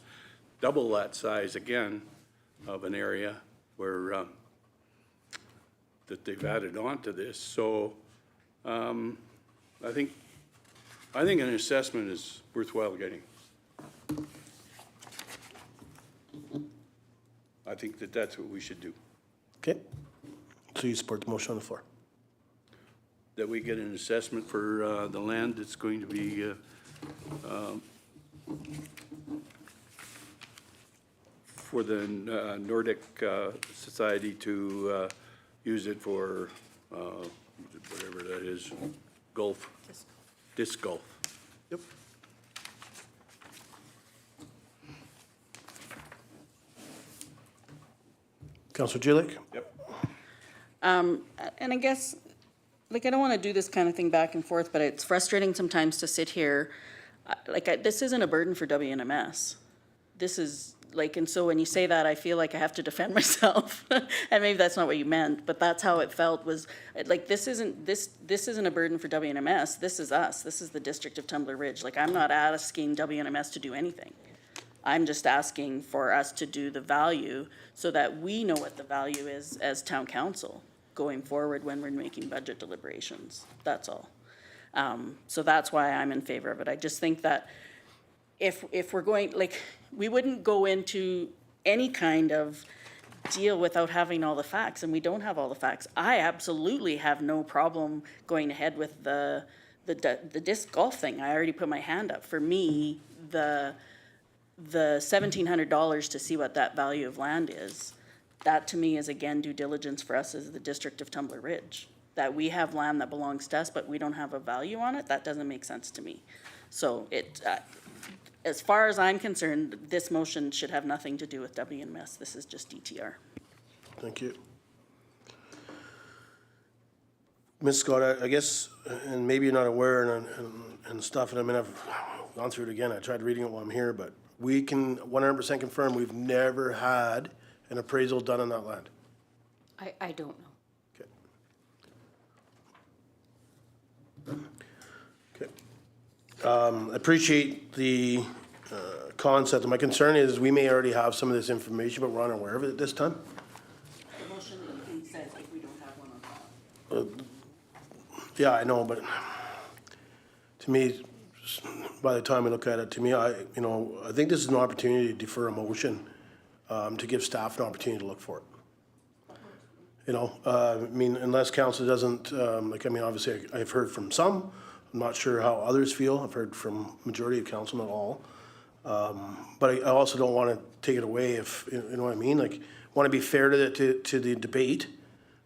double that size again of an area where, that they've added on to this. So, I think an assessment is worthwhile getting. I think that that's what we should do, Okay. So you support the motion on the floor. that we get an assessment for the land that's going to be for the Nordic Society to use it for whatever that is, golf, disc golf. Yep. Councillor Julik? Yep. And I guess, I don't want to do this kind of thing back and forth, but it's frustrating sometimes to sit here. This isn't a burden for WNMS. This is, and so when you say that, I feel like I have to defend myself. And maybe that's not what you meant, but that's how it felt, was, this isn't a burden for WNMS. This is us. This is the District of Tumbler Ridge. I'm not asking WNMS to do anything. I'm just asking for us to do the value so that we know what the value is as town council going forward when we're making budget deliberations. That's all. So that's why I'm in favor of it. I just think that if we're going, we wouldn't go into any kind of deal without having all the facts, and we don't have all the facts. I absolutely have no problem going ahead with the disc golf thing. I already put my hand up. For me, the $1,700 to see what that value of land is, that to me is, again, due diligence for us as the District of Tumbler Ridge. That we have land that belongs to us, but we don't have a value on it, that doesn't make sense to me. So as far as I'm concerned, this motion should have nothing to do with WNMS. This is just DTR. Thank you. Ms. Scott, I guess, and maybe you're not aware and stuff, and I've gone through it again. I tried reading it while I'm here, but we can 100% confirm we've never had an appraisal done on that land. I don't know. Okay. Appreciate the concept. My concern is we may already have some of this information, but we're unaware of it at this time. The motion says we don't have one on file. Yeah, I know, but to me, by the time I look at it, to me, I think this is an opportunity to defer a motion, to give staff an opportunity to look for it. Unless council doesn't, obviously I've heard from some. I'm not sure how others feel. I've heard from majority of council, not all. But I also don't want to take it away if, you know what I mean? Want to be fair to the debate,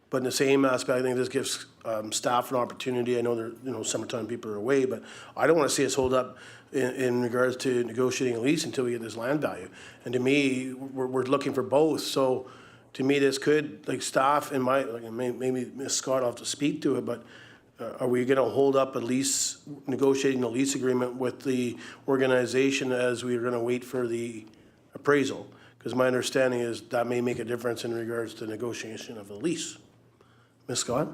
but in the same aspect, I think this gives staff an opportunity. I know summertime people are away, but I don't want to see us hold up in regards to negotiating a lease until we get this land value. And to me, we're looking for both. So to me, this could, staff and maybe Ms. Scott will have to speak to it, but Are we gonna hold up negotiating a lease agreement with the organization as we're gonna wait for the appraisal? Because my understanding is that may make a difference in regards to negotiation of the lease. Ms. Scott?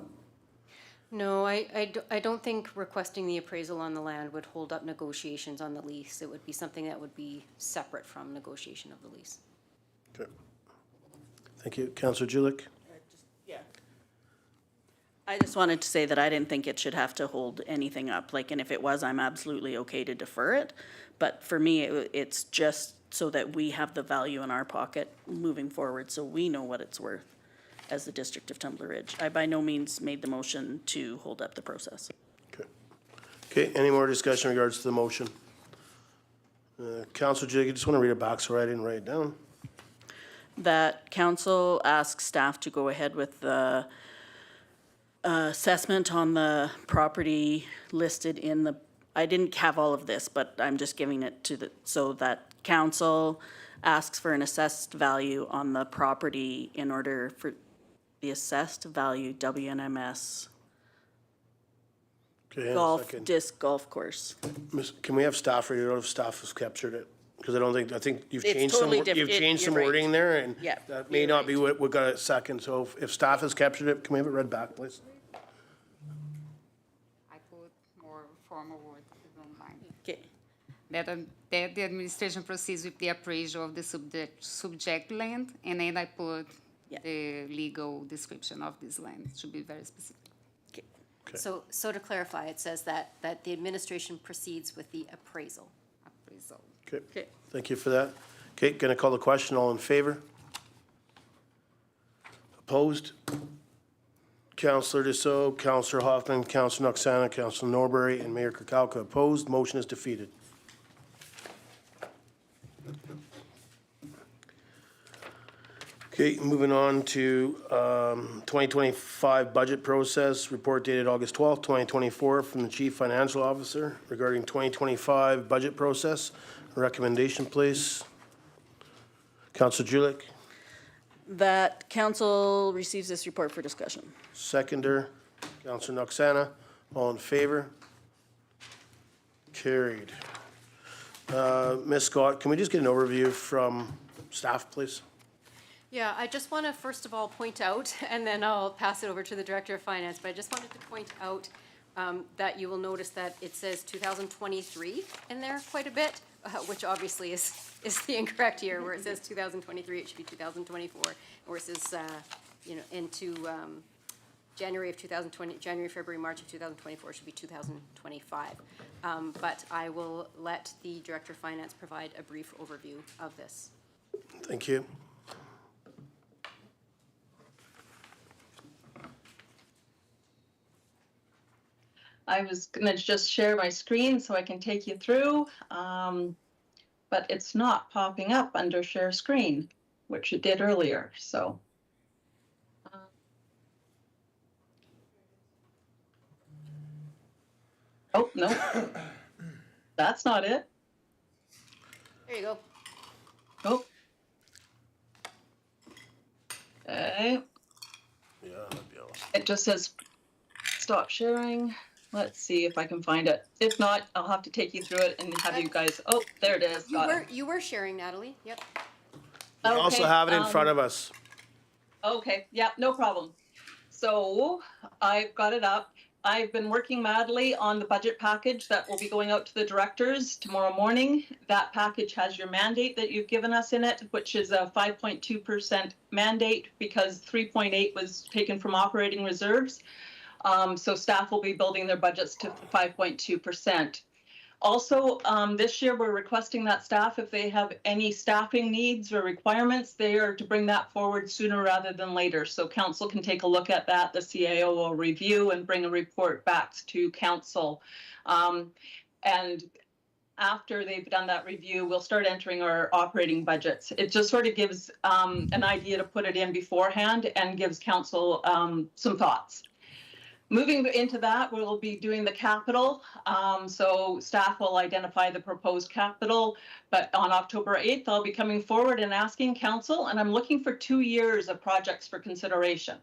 No, I don't think requesting the appraisal on the land would hold up negotiations on the lease. It would be something that would be separate from negotiation of the lease. Okay. Thank you. Councillor Julik? I just wanted to say that I didn't think it should have to hold anything up, like, and if it was, I'm absolutely okay to defer it. But for me, it's just so that we have the value in our pocket moving forward, so we know what it's worth as the District of Tumbler Ridge. I by no means made the motion to hold up the process. Okay. Okay, any more discussion in regards to the motion? Councillor Julik, I just want to read it back so I didn't write it down. That council asks staff to go ahead with the assessment on the property listed in the, I didn't have all of this, but I'm just giving it to the, so that council asks for an assessed value on the property in order for the assessed value WNMS Okay, hang on a golf, second. disc golf course. Can we have staff read it out if staff has captured it? Because I think you've It's changed some, totally you've different. changed some You're right. wording there, and Yeah, that may you're not be right. what we got at second. So if staff has captured it, can we have it read back, please? I put more formal words, if you don't mind. Okay. That the administration proceeds with the appraisal of the subject land, and then I put Yeah. the legal description of this land, to be very specific. So to clarify, it says that the administration proceeds with the appraisal. Appraisal. Okay, Okay. thank you for that. Okay, gonna call the question. All in favor? Opposed? Councillor Dussault, Councillor Hoffman, Councillor Noxana, Councillor Norbury, and Mayor Kukalka opposed. Motion is defeated. Okay, moving on to 2025 budget process, report dated August 12th, 2024, from the Chief Financial Officer regarding 2025 budget process. Recommendation, please. Councillor Julik, That council receives this report for discussion. seconder. Councillor Noxana, all in favor? Carried. Ms. Scott, can we just get an overview from staff, please? Yeah, I just want to first of all point out, and then I'll pass it over to the Director of Finance, but I just wanted to point out that you will notice that it says 2023 in there quite a bit, which obviously is the incorrect year. Where it says 2023, it should be 2024. Where it says, into January of 2020, January, February, March of 2024 should be 2025. But I will let the Director of Finance provide a brief overview of this. Thank you. I was gonna just share my screen so I can take you through, but it's not popping up under share screen, which it did earlier, so. Oh, no. That's not it. There you go. Oh. Okay, Yeah, that'd be awesome. it just says stop sharing. Let's see if I can find it. If not, I'll have to take you through it and have you guys, oh, there it is, got it. You were sharing, Natalie, yep. We also Okay, have it in front of us. Okay, yeah, no problem. So I've got it up. I've been working madly on the budget package that will be going out to the directors tomorrow morning. That package has your mandate that you've given us in it, which is a 5.2% mandate because 3.8 was taken from operating reserves. So staff will be building their budgets to 5.2%. Also, this year, we're requesting that staff, if they have any staffing needs or requirements, they are to bring that forward sooner rather than later. So council can take a look at that. The CAO will review and bring a report back to council. And after they've done that review, we'll start entering our operating budgets. It just sort of gives an idea to put it in beforehand and gives council some thoughts. Moving into that, we'll be doing the capital. So staff will identify the proposed capital, but on October 8th, I'll be coming forward and asking council, and I'm looking for 2 years of projects for consideration.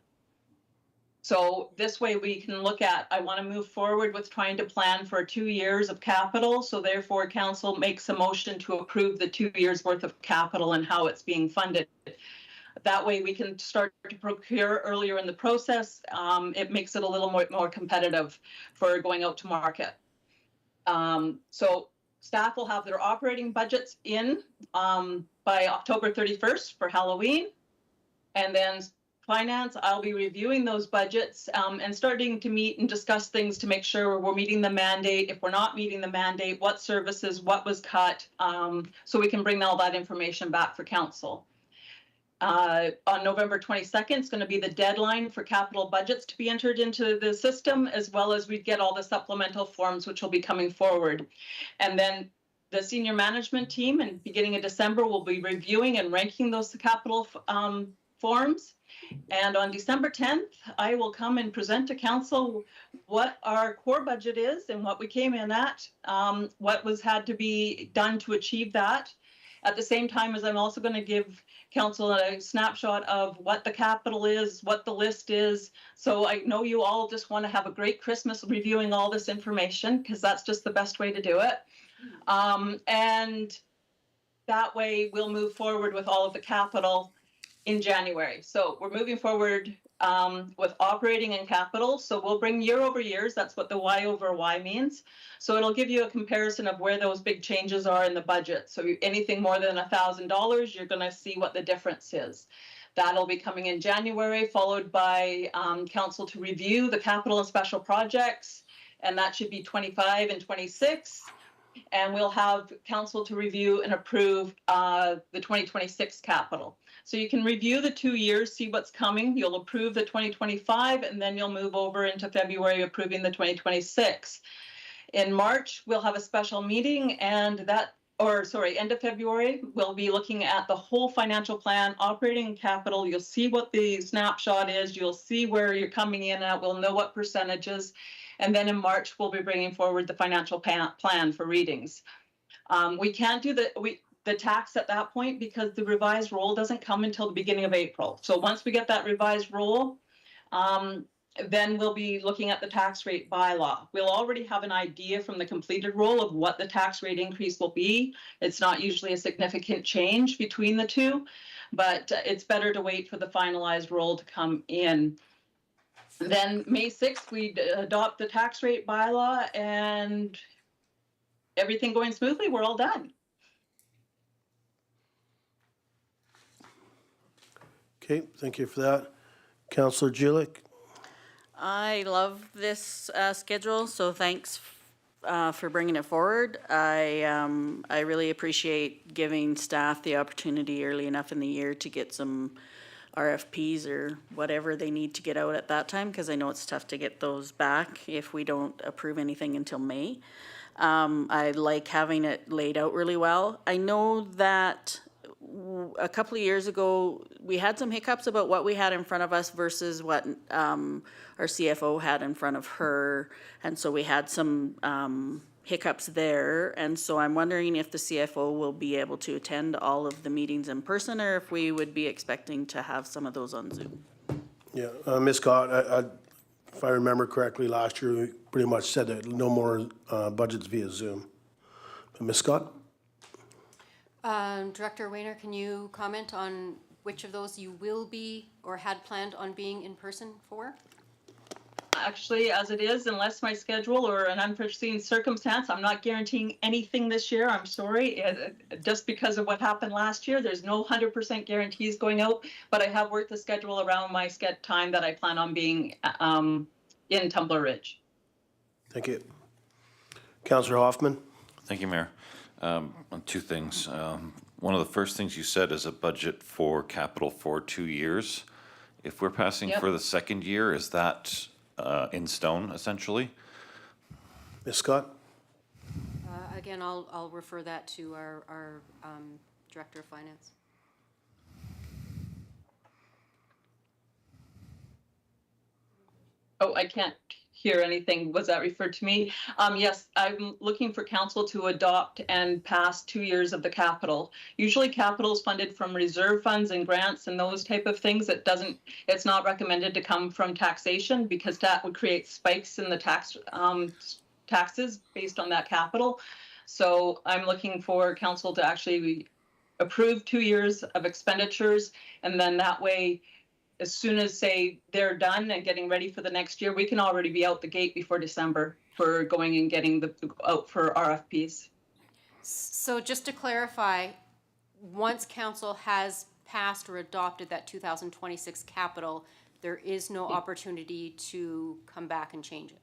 So this way we can look at, I want to move forward with trying to plan for 2 years of capital. So therefore council makes a motion to approve the 2 years worth of capital and how it's being funded. That way we can start to procure earlier in the process. It makes it a little more competitive for going out to market. So staff will have their operating budgets in by October 31st for Halloween. And then finance, I'll be reviewing those budgets and starting to meet and discuss things to make sure we're meeting the mandate. If we're not meeting the mandate, what services, what was cut, so we can bring all that information back for council. On November 22nd, it's going to be the deadline for capital budgets to be entered into the system, as well as we get all the supplemental forms, which will be coming forward. And then the senior management team, in beginning of December, will be reviewing and ranking those capital forms. And on December 10th, I will come and present to council what our core budget is and what we came in at, what had to be done to achieve that. At the same time as I'm also going to give council a snapshot of what the capital is, what the list is. So I know you all just want to have a great Christmas reviewing all this information, because that's just the best way to do it. And that way we'll move forward with all of the capital in January. So we're moving forward with operating and capital. So we'll bring year over years. That's what the Y over Y means. So it'll give you a comparison of where those big changes are in the budget. So anything more than $1,000, you're going to see what the difference is. That'll be coming in January, followed by council to review the capital and special projects. And that should be 25 and 26. And we'll have council to review and approve the 2026 capital. So you can review the 2 years, see what's coming. You'll approve the 2025, and then you'll move over into February approving the 2026. In March, we'll have a special meeting, and end of February, we'll be looking at the whole financial plan, operating capital. You'll see what the snapshot is. You'll see where you're coming in at. We'll know what percentages. And then in March, we'll be bringing forward the financial plan for readings. We can't do the tax at that point because the revised roll doesn't come until the beginning of April. So once we get that revised roll, then we'll be looking at the tax rate bylaw. We'll already have an idea from the completed roll of what the tax rate increase will be. It's not usually a significant change between the two, but it's better to wait for the finalized roll to come in. Then May 6th, we adopt the tax rate bylaw, and everything going smoothly, we're all done. Okay, thank you for that. Councillor Jilek? I love this schedule, so thanks for bringing it forward. I really appreciate giving staff the opportunity early enough in the year to get some RFPs or whatever they need to get out at that time, because I know it's tough to get those back if we don't approve anything until May. I like having it laid out really well. I know that a couple of years ago, we had some hiccups about what we had in front of us versus what our CFO had in front of her. And so we had some hiccups there. And so I'm wondering if the CFO will be able to attend all of the meetings in person, or if we would be expecting to have some of those on Zoom. Yeah, Ms. Scott, if I remember correctly, last year we pretty much said that no more budgets via Zoom. Ms. Scott? Director Wayner, can you comment on which of those you will be or had planned on being in person for? Actually, as it is, unless my schedule or an unforeseen circumstance, I'm not guaranteeing anything this year. I'm sorry. Just because of what happened last year, there's no 100% guarantees going out, but I have worked the schedule around my time that I plan on being in Tumbler Ridge. Thank you. Councillor Hoffman? Thank you, Mayor. On two things. One of the first things you said is a budget for capital for 2 years. If we're passing for the second year, is that in stone, essentially? Ms. Scott? Again, I'll refer that to our Director of Finance. Oh, I can't hear anything. Was that referred to me? Yes, I'm looking for council to adopt and pass 2 years of the capital. Usually capital is funded from reserve funds and grants and those type of things. It's not recommended to come from taxation because that would create spikes in the taxes based on that capital. So I'm looking for council to actually approve 2 years of expenditures, and then that way, as soon as, say, they're done and getting ready for the next year, we can already be out the gate before December for going and getting out for RFPs. So just to clarify, once council has passed or adopted that 2026 capital, there is no opportunity to come back and change it?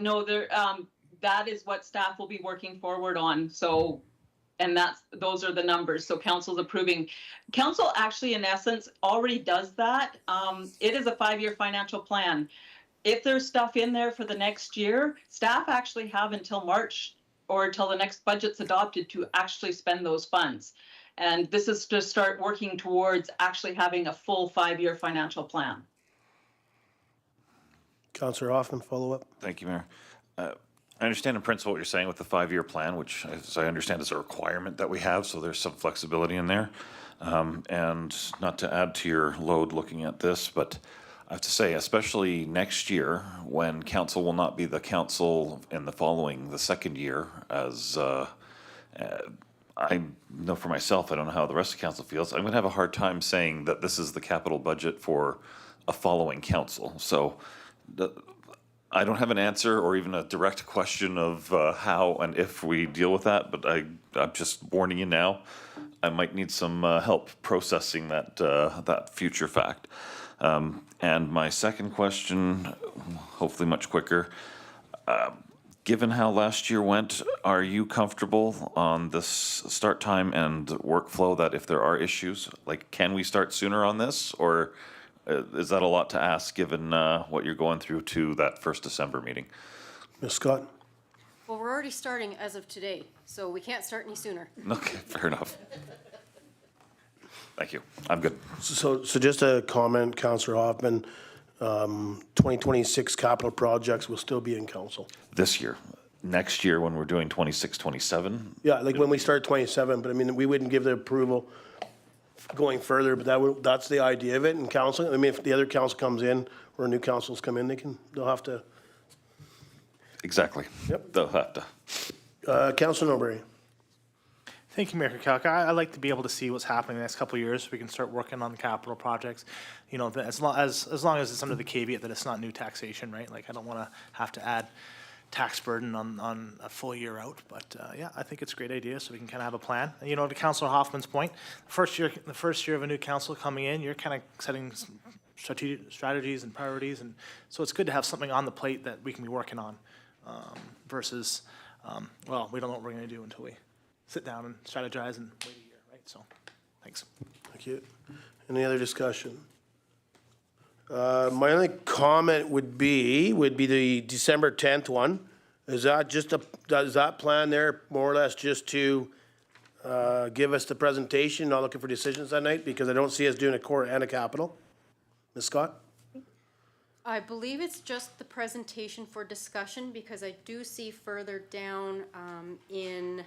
No, that is what staff will be working forward on. So, and those are the numbers. So council's approving. Council actually, in essence, already does that. It is a 5-year financial plan. If there's stuff in there for the next year, staff actually have until March or until the next budget's adopted to actually spend those funds. And this is to start working towards actually having a full 5-year financial plan. Councillor Hoffman, follow up. Thank you, Mayor. I understand in principle what you're saying with the 5-year plan, which, as I understand, is a requirement that we have, so there's some flexibility in there. And not to add to your load looking at this, but I have to say, especially next year, when council will not be the council in the second year, as I know for myself, I don't know how the rest of council feels, I'm going to have a hard time saying that this is the capital budget for a following council. So I don't have an answer or even a direct question of how and if we deal with that, but I'm just warning you now. I might need some help processing that future fact. And my second question, hopefully much quicker. Given how last year went, are you comfortable on this start time and workflow that if there are issues, like can we start sooner on this, or is that a lot to ask given what you're going through to that 1st December meeting? Ms. Scott? Well, we're already starting as of today, so we can't start any sooner. Okay, fair enough. Thank you. I'm good. So just a comment, Councillor Hoffman, 2026 capital projects will still be in council. This year. Next year, when we're doing 26, 27, Yeah, like when we start 27, but I mean, we wouldn't give the approval going further, but that's the idea of it in council. I mean, if the other council comes in or new councils come in, they'll have to. exactly. Yep. They'll have to. Councillor Norbury. Thank you, Mayor Kakalka. I like to be able to see what's happening in the next couple of years so we can start working on capital projects. You know, as long as it's under the caveat that it's not new taxation, right? Like, I don't want to have to add tax burden on a full year out. But yeah, I think it's a great idea, so we can kind of have a plan. And, you know, to Councillor Hoffman's point, the first year of a new council coming in, you're kind of setting strategies and priorities, and so it's good to have something on the plate that we can be working on versus, well, we don't know what we're going to do until we sit down and strategize and wait a year, right? So, thanks. Thank you. Any other discussion? My only comment would be the December 10th one. Is that does that plan there more or less just to give us the presentation, not looking for decisions that night? Because I don't see us doing a core and a capital. Ms. Scott? I believe it's just the presentation for discussion, because I do see further down in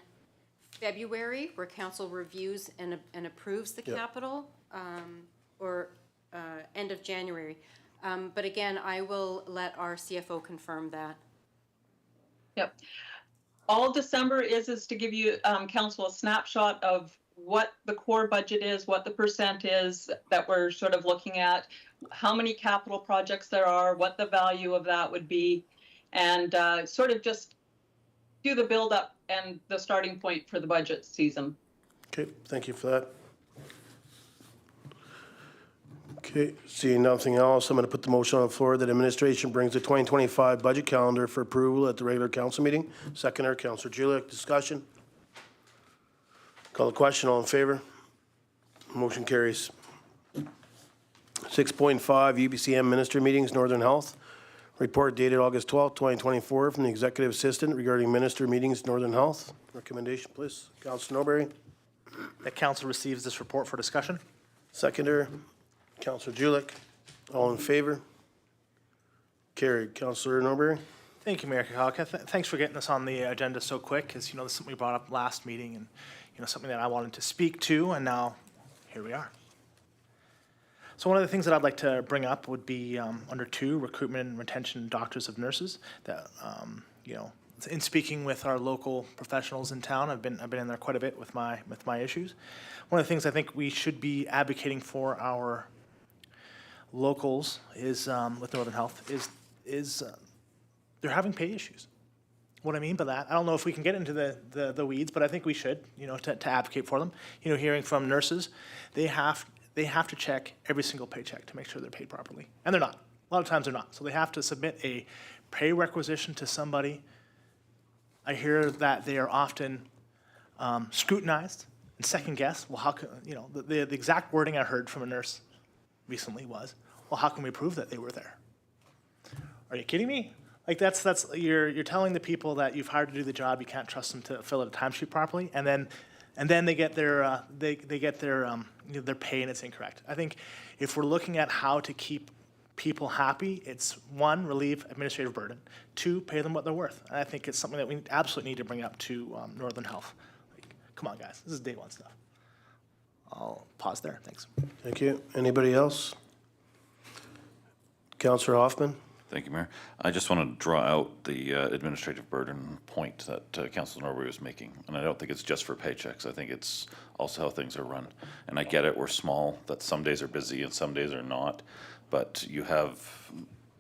February where council reviews and approves the Yep. capital, or end of January. But again, I will let our CFO confirm that. Yep. All December is to give you, council, a snapshot of what the core budget is, what the percent is that we're sort of looking at, how many capital projects there are, what the value of that would be, and sort of just do the build-up and the starting point for the budget season. Okay, thank you for that. Okay, seeing nothing else, I'm going to put the motion on the floor that administration brings the 2025 budget calendar for approval at the regular council meeting. Seconder, Councillor Juliak, discussion. Call the question, all in favor? Motion carries. 6.5 UBCM Minister Meetings, Northern Health. Report dated August 12th, 2024 from the Executive Assistant regarding Minister Meetings, Northern Health. Recommendation, please. Councillor Norbury. That council receives this report for discussion. Seconder, Councillor Juliak. All in favor? Carried. Councillor Norbury? Thank you, Mayor Kakalka. Thanks for getting us on the agenda so quick, because, this is something we brought up last meeting, and, something that I wanted to speak to, and now here we are. So one of the things that I'd like to bring up would be under 2, recruitment and retention of doctors of nurses. That, in speaking with our local professionals in town, I've been in there quite a bit with my issues. One of the things I think we should be advocating for our locals is with Northern Health is they're having pay issues. What I mean by that, I don't know if we can get into the weeds, but I think we should, to advocate for them. Hearing from nurses, they have to check every single paycheck to make sure they're paid properly, and they're not. A lot of times they're not. So they have to submit a pay requisition to somebody. I hear that they are often scrutinized and second guessed. Well, how can, the exact wording I heard from a nurse recently was, well, how can we prove that they were there? Are you kidding me? Like that's you're telling the people that you've hired to do the job, you can't trust them to fill out a timesheet properly, and then they get their their pay and it's incorrect. I think if we're looking at how to keep people happy, it's 1, relieve administrative burden, 2, pay them what they're worth. And I think it's something that we absolutely need to bring up to Northern Health. Like, come on, guys, this is day 1 stuff. I'll pause there. Thanks. Thank you. Anybody else? Councillor Hoffman? Thank you, Mayor. I just want to draw out the administrative burden point that Councilor Norbury was making. And I don't think it's just for paychecks. I think it's also how things are run. And I get it, we're small, that some days are busy and some days are not. But you have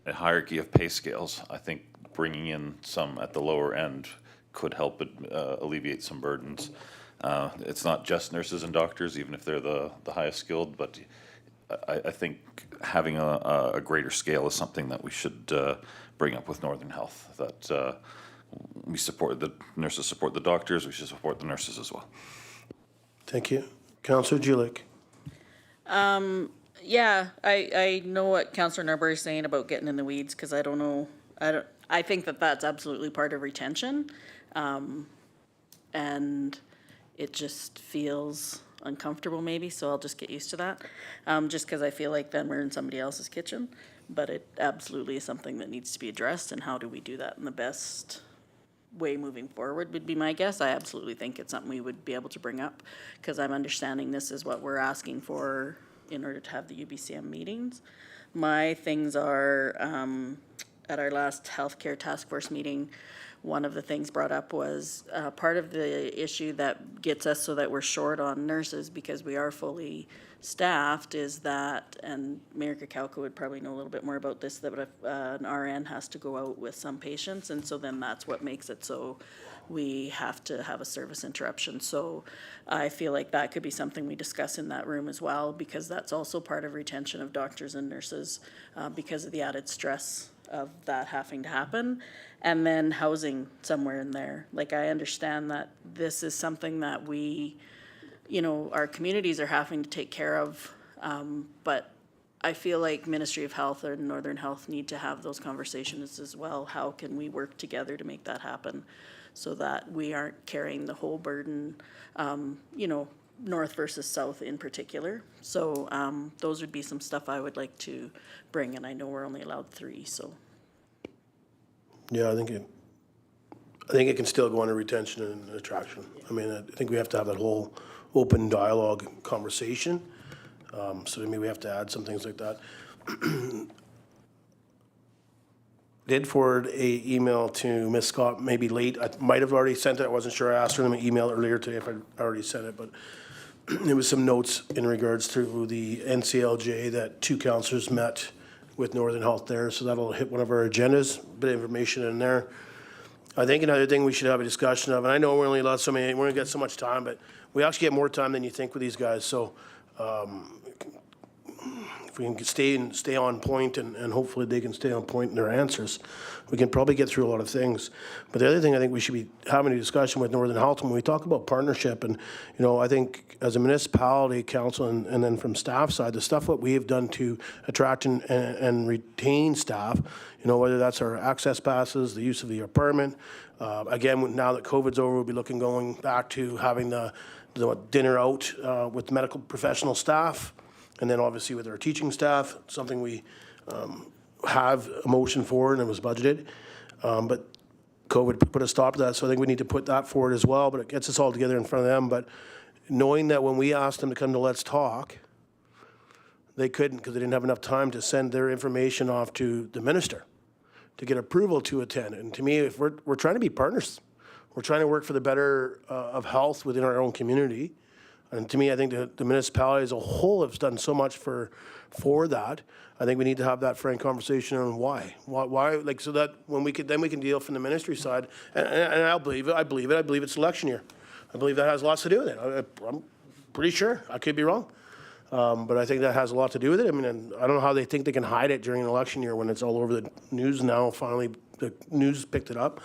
a hierarchy of pay scales. I think bringing in some at the lower end could help alleviate some burdens. It's not just nurses and doctors, even if they're the highest skilled, but I think having a greater scale is something that we should bring up with Northern Health, that we support the nurses, support the doctors, we should support the nurses as well. Thank you. Councillor Julik? Yeah, I know what Councillor Norbury is saying about getting in the weeds, because I think that that's absolutely part of retention. And it just feels uncomfortable maybe, so I'll just get used to that. Just because I feel like then we're in somebody else's kitchen, but it absolutely is something that needs to be addressed, and how do we do that in the best way moving forward would be my guess. I absolutely think it's something we would be able to bring up, because I'm understanding this is what we're asking for in order to have the UBCM meetings. My things are, at our last healthcare task force meeting, one of the things brought up was part of the issue that gets us so that we're short on nurses because we are fully staffed is that, and Mayor Kakalka would probably know a little bit more about this, that an RN has to go out with some patients, and so then that's what makes it so we have to have a service interruption. So I feel like that could be something we discuss in that room as well, because that's also part of retention of doctors and nurses because of the added stress of that having to happen. And then housing somewhere in there. Like, I understand that this is something that we, our communities are having to take care of, but I feel like Ministry of Health or Northern Health need to have those conversations as well. How can we work together to make that happen so that we aren't carrying the whole burden, north versus south in particular. So those would be some stuff I would like to bring, and I know we're only allowed 3, so. Yeah, I think it can still go under retention and attraction. I mean, I think we have to have that whole open dialogue conversation. So maybe we have to add some things like that. Did forward a email to Ms. Scott, maybe late. I might have already sent it. I wasn't sure. I asked her in an email earlier today if I'd already sent it, but there was some notes in regards to the NCLJ that 2 councillors met with Northern Health there, so that'll hit one of our agendas, bit of information in there. I think another thing we should have a discussion of, and I know we're only allowed we're gonna get so much time, but we actually get more time than you think with these guys, so if we can stay on point and hopefully they can stay on point in their answers, we can probably get through a lot of things. But the other thing I think we should be having a discussion with Northern Health when we talk about partnership, and I think as a municipality council and then from staff side, the stuff what we have done to attract and retain staff, whether that's our access passes, the use of the apartment, again, now that COVID's over, we'll be going back to having the dinner out with medical professional staff. And then obviously with our teaching staff, something we have a motion for, and it was budgeted. But COVID put a stop to that, so I think we need to put that forward as well, but it gets us all together in front of them. But knowing that when we asked them to come to Let's Talk, they couldn't because they didn't have enough time to send their information off to the minister to get approval to attend. And to me, if we're trying to be partners, we're trying to work for the better of health within our own community. And to me, I think the municipality as a whole has done so much for that. I think we need to have that frank conversation on why, like, so that when we can deal from the ministry side. And I believe it. I believe it's election year. I believe that has lots to do with it. I'm pretty sure. I could be wrong. But I think that has a lot to do with it. I mean, and I don't know how they think they can hide it during an election year when it's all over the news now. Finally, the news picked it up.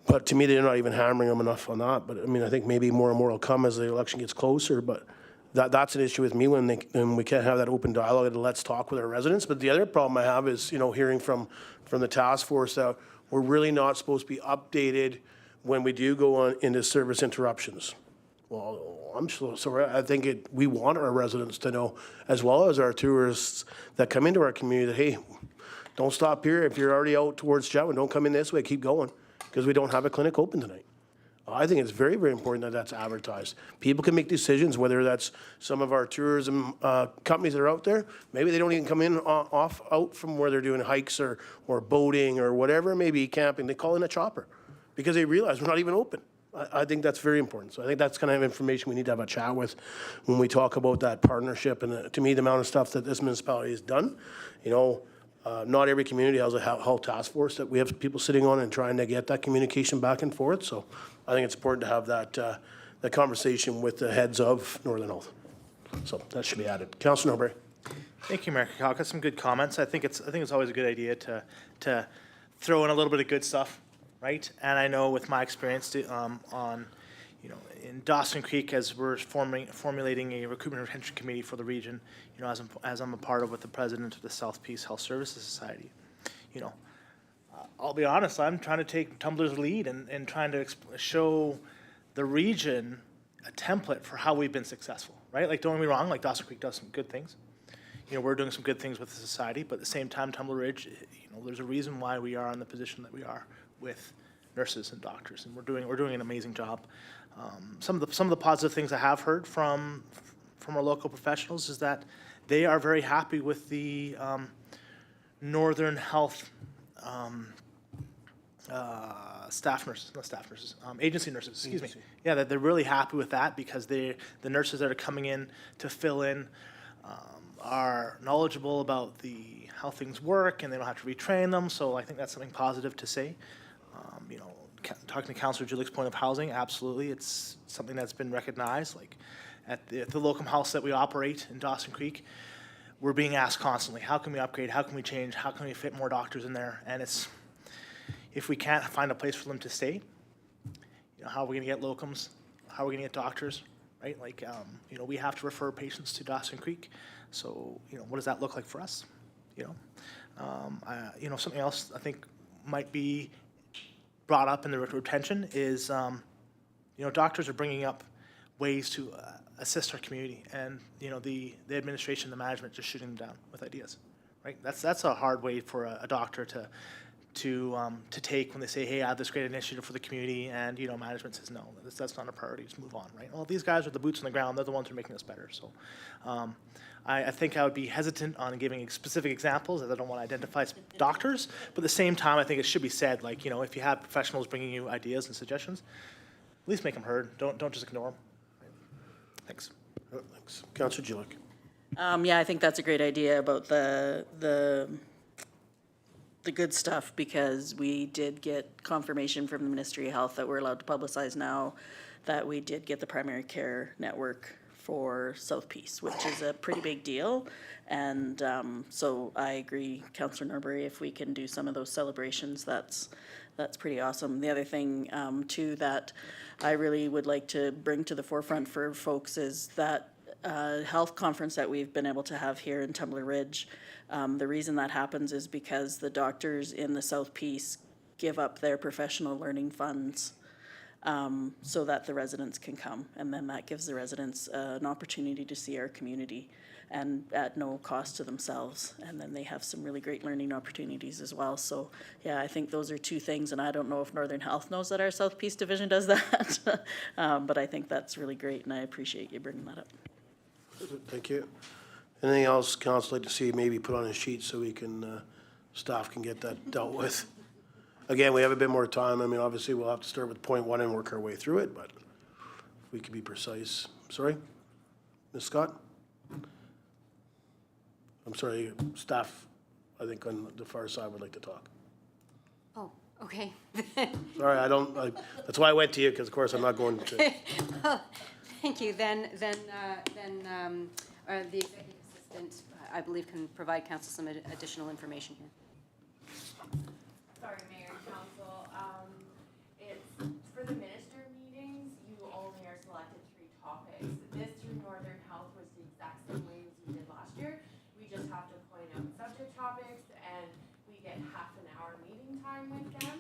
But to me, they're not even hammering them enough on that. But I mean, I think maybe more and more will come as the election gets closer. But that's an issue with me when we can't have that open dialogue and let's talk with our residents. But the other problem I have is, hearing from the task force that we're really not supposed to be updated when we do go on into service interruptions. Well, I'm so I think we want our residents to know, as well as our tourists that come into our community, that, hey, don't stop here. If you're already out towards Chetwynd, don't come in this way, keep going, because we don't have a clinic open tonight. I think it's very, very important that that's advertised. People can make decisions, whether that's some of our tourism companies that are out there. Maybe they don't even come in out from where they're doing hikes or boating or whatever, maybe camping. They call in a chopper because they realize we're not even open. I think that's very important. So I think that's kind of information we need to have a chat with when we talk about that partnership. And to me, the amount of stuff that this municipality has done, not every community has a health task force that we have people sitting on and trying to get that communication back and forth. So I think it's important to have that conversation with the heads of Northern Health. So that should be added. Councillor Norbury. Thank you, Mayor Kakalka. Some good comments. I think it's always a good idea to throw in a little bit of good stuff, right? And I know with my experience in Dawson Creek, as we're formulating a recruitment and retention committee for the region, as I'm a part of with the president of the South Peace Health Services Society, I'll be honest, I'm trying to take Tumblr's lead and trying to show the region a template for how we've been successful, right? Like, don't get me wrong, like Dawson Creek does some good things. We're doing some good things with the society, but at the same time, Tumbler Ridge, there's a reason why we are in the position that we are with nurses and doctors, and we're doing an amazing job. Some of the positive things I have heard from our local professionals is that they are very happy with the Northern Health agency nurses, excuse me. Yeah, that they're really happy with that because the nurses that are coming in to fill in are knowledgeable about how things work, and they don't have to retrain them. So I think that's something positive to say. Talking to Councillor Julick's point of housing, absolutely, it's something that's been recognized. Like at the locum house that we operate in Dawson Creek, we're being asked constantly, how can we upgrade? How can we change? How can we fit more doctors in there? And if we can't find a place for them to stay, how are we going to get locums? How are we going to get doctors? Right? Like, we have to refer patients to Dawson Creek. So, what does that look like for us? Something else I think might be brought up in the retention is, doctors are bringing up ways to assist our community, and the administration, the management, just shooting them down with ideas, right? That's a hard way for a doctor to take when they say, hey, I have this great initiative for the community, and management says no, that's not a priority, just move on, right? Well, these guys are the boots on the ground, they're the ones who are making us better. So I think I would be hesitant on giving specific examples, as I don't want to identify doctors, but at the same time, I think it should be said, like, if you have professionals bringing you ideas and suggestions, at least make them heard. Don't just ignore them. Thanks. Thanks. Councillor Julick. Yeah, I think that's a great idea about the good stuff, because we did get confirmation from the Ministry of Health that we're allowed to publicize now that we did get the primary care network for South Peace, which is a pretty big deal. And so I agree, Councillor Norbury, if we can do some of those celebrations, that's pretty awesome. The other thing too that I really would like to bring to the forefront for folks is that health conference that we've been able to have here in Tumbler Ridge. The reason that happens is because the doctors in the South Peace give up their professional learning funds so that the residents can come. And then that gives the residents an opportunity to see our community and at no cost to themselves. And then they have some really great learning opportunities as well. So, yeah, I think those are two things. And I don't know if Northern Health knows that our South Peace Division does that. But I think that's really great, and I appreciate you bringing that up. Thank you. Anything else council like to see maybe put on a sheet so we can, staff can get that dealt with? Again, we have a bit more time. I mean, obviously, we'll have to start with point one and work our way through it, but if we could be precise. Sorry? Ms. Scott? I'm sorry, staff, I think on the far side would like to talk. Oh, okay. Sorry, that's why I went to you, because of course I'm not going to. Thank you. Then the executive assistant, I believe, can provide council some additional information here. Sorry, Mayor and Council. It's for the minister meetings, you only are selected 3 topics. This through Northern Health was the exact same way as we did last year. We just have to point out subject topics and we get half an hour meeting time with them.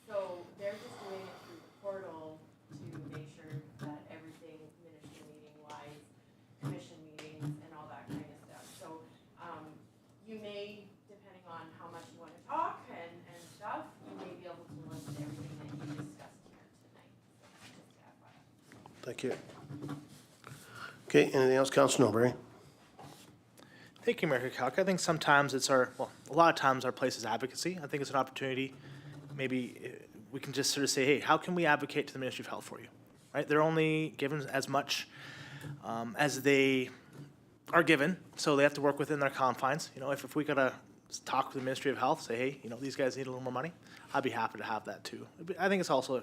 So they're just doing it through the portal to make sure that everything minister meeting wise, commission meetings and all that kind of stuff. So you may, depending on how much you want to talk and stuff, you may be able to list everything that you discussed here tonight. So just FYI. Thank you. Okay, anything else, Councilor Norbury? Thank you, Mayor Kalka. I think sometimes it's a lot of times our place is advocacy. I think it's an opportunity, maybe we can just sort of say, hey, how can we advocate to the Ministry of Health for you? Right? They're only given as much as they are given, so they have to work within their confines. You know, if we gotta talk with the Ministry of Health, say, hey, you know, these guys need a little more money, I'd be happy to have that too. I think it's also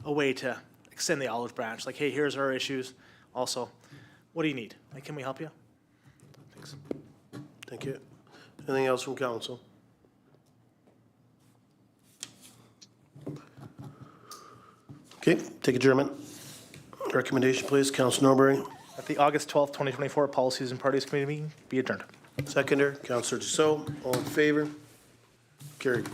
a way to extend the olive branch, like, hey, here's our issues. Also, what do you need? Like, can we help you? Thanks. Thank you. Anything else from council? Okay, take adjournment. Recommendation, please, Councilor Norbury. At the August 12th, 2024 Policies and Parties Committee meeting, be adjourned. Seconder, Councilor Dussault. All in favor? Carried.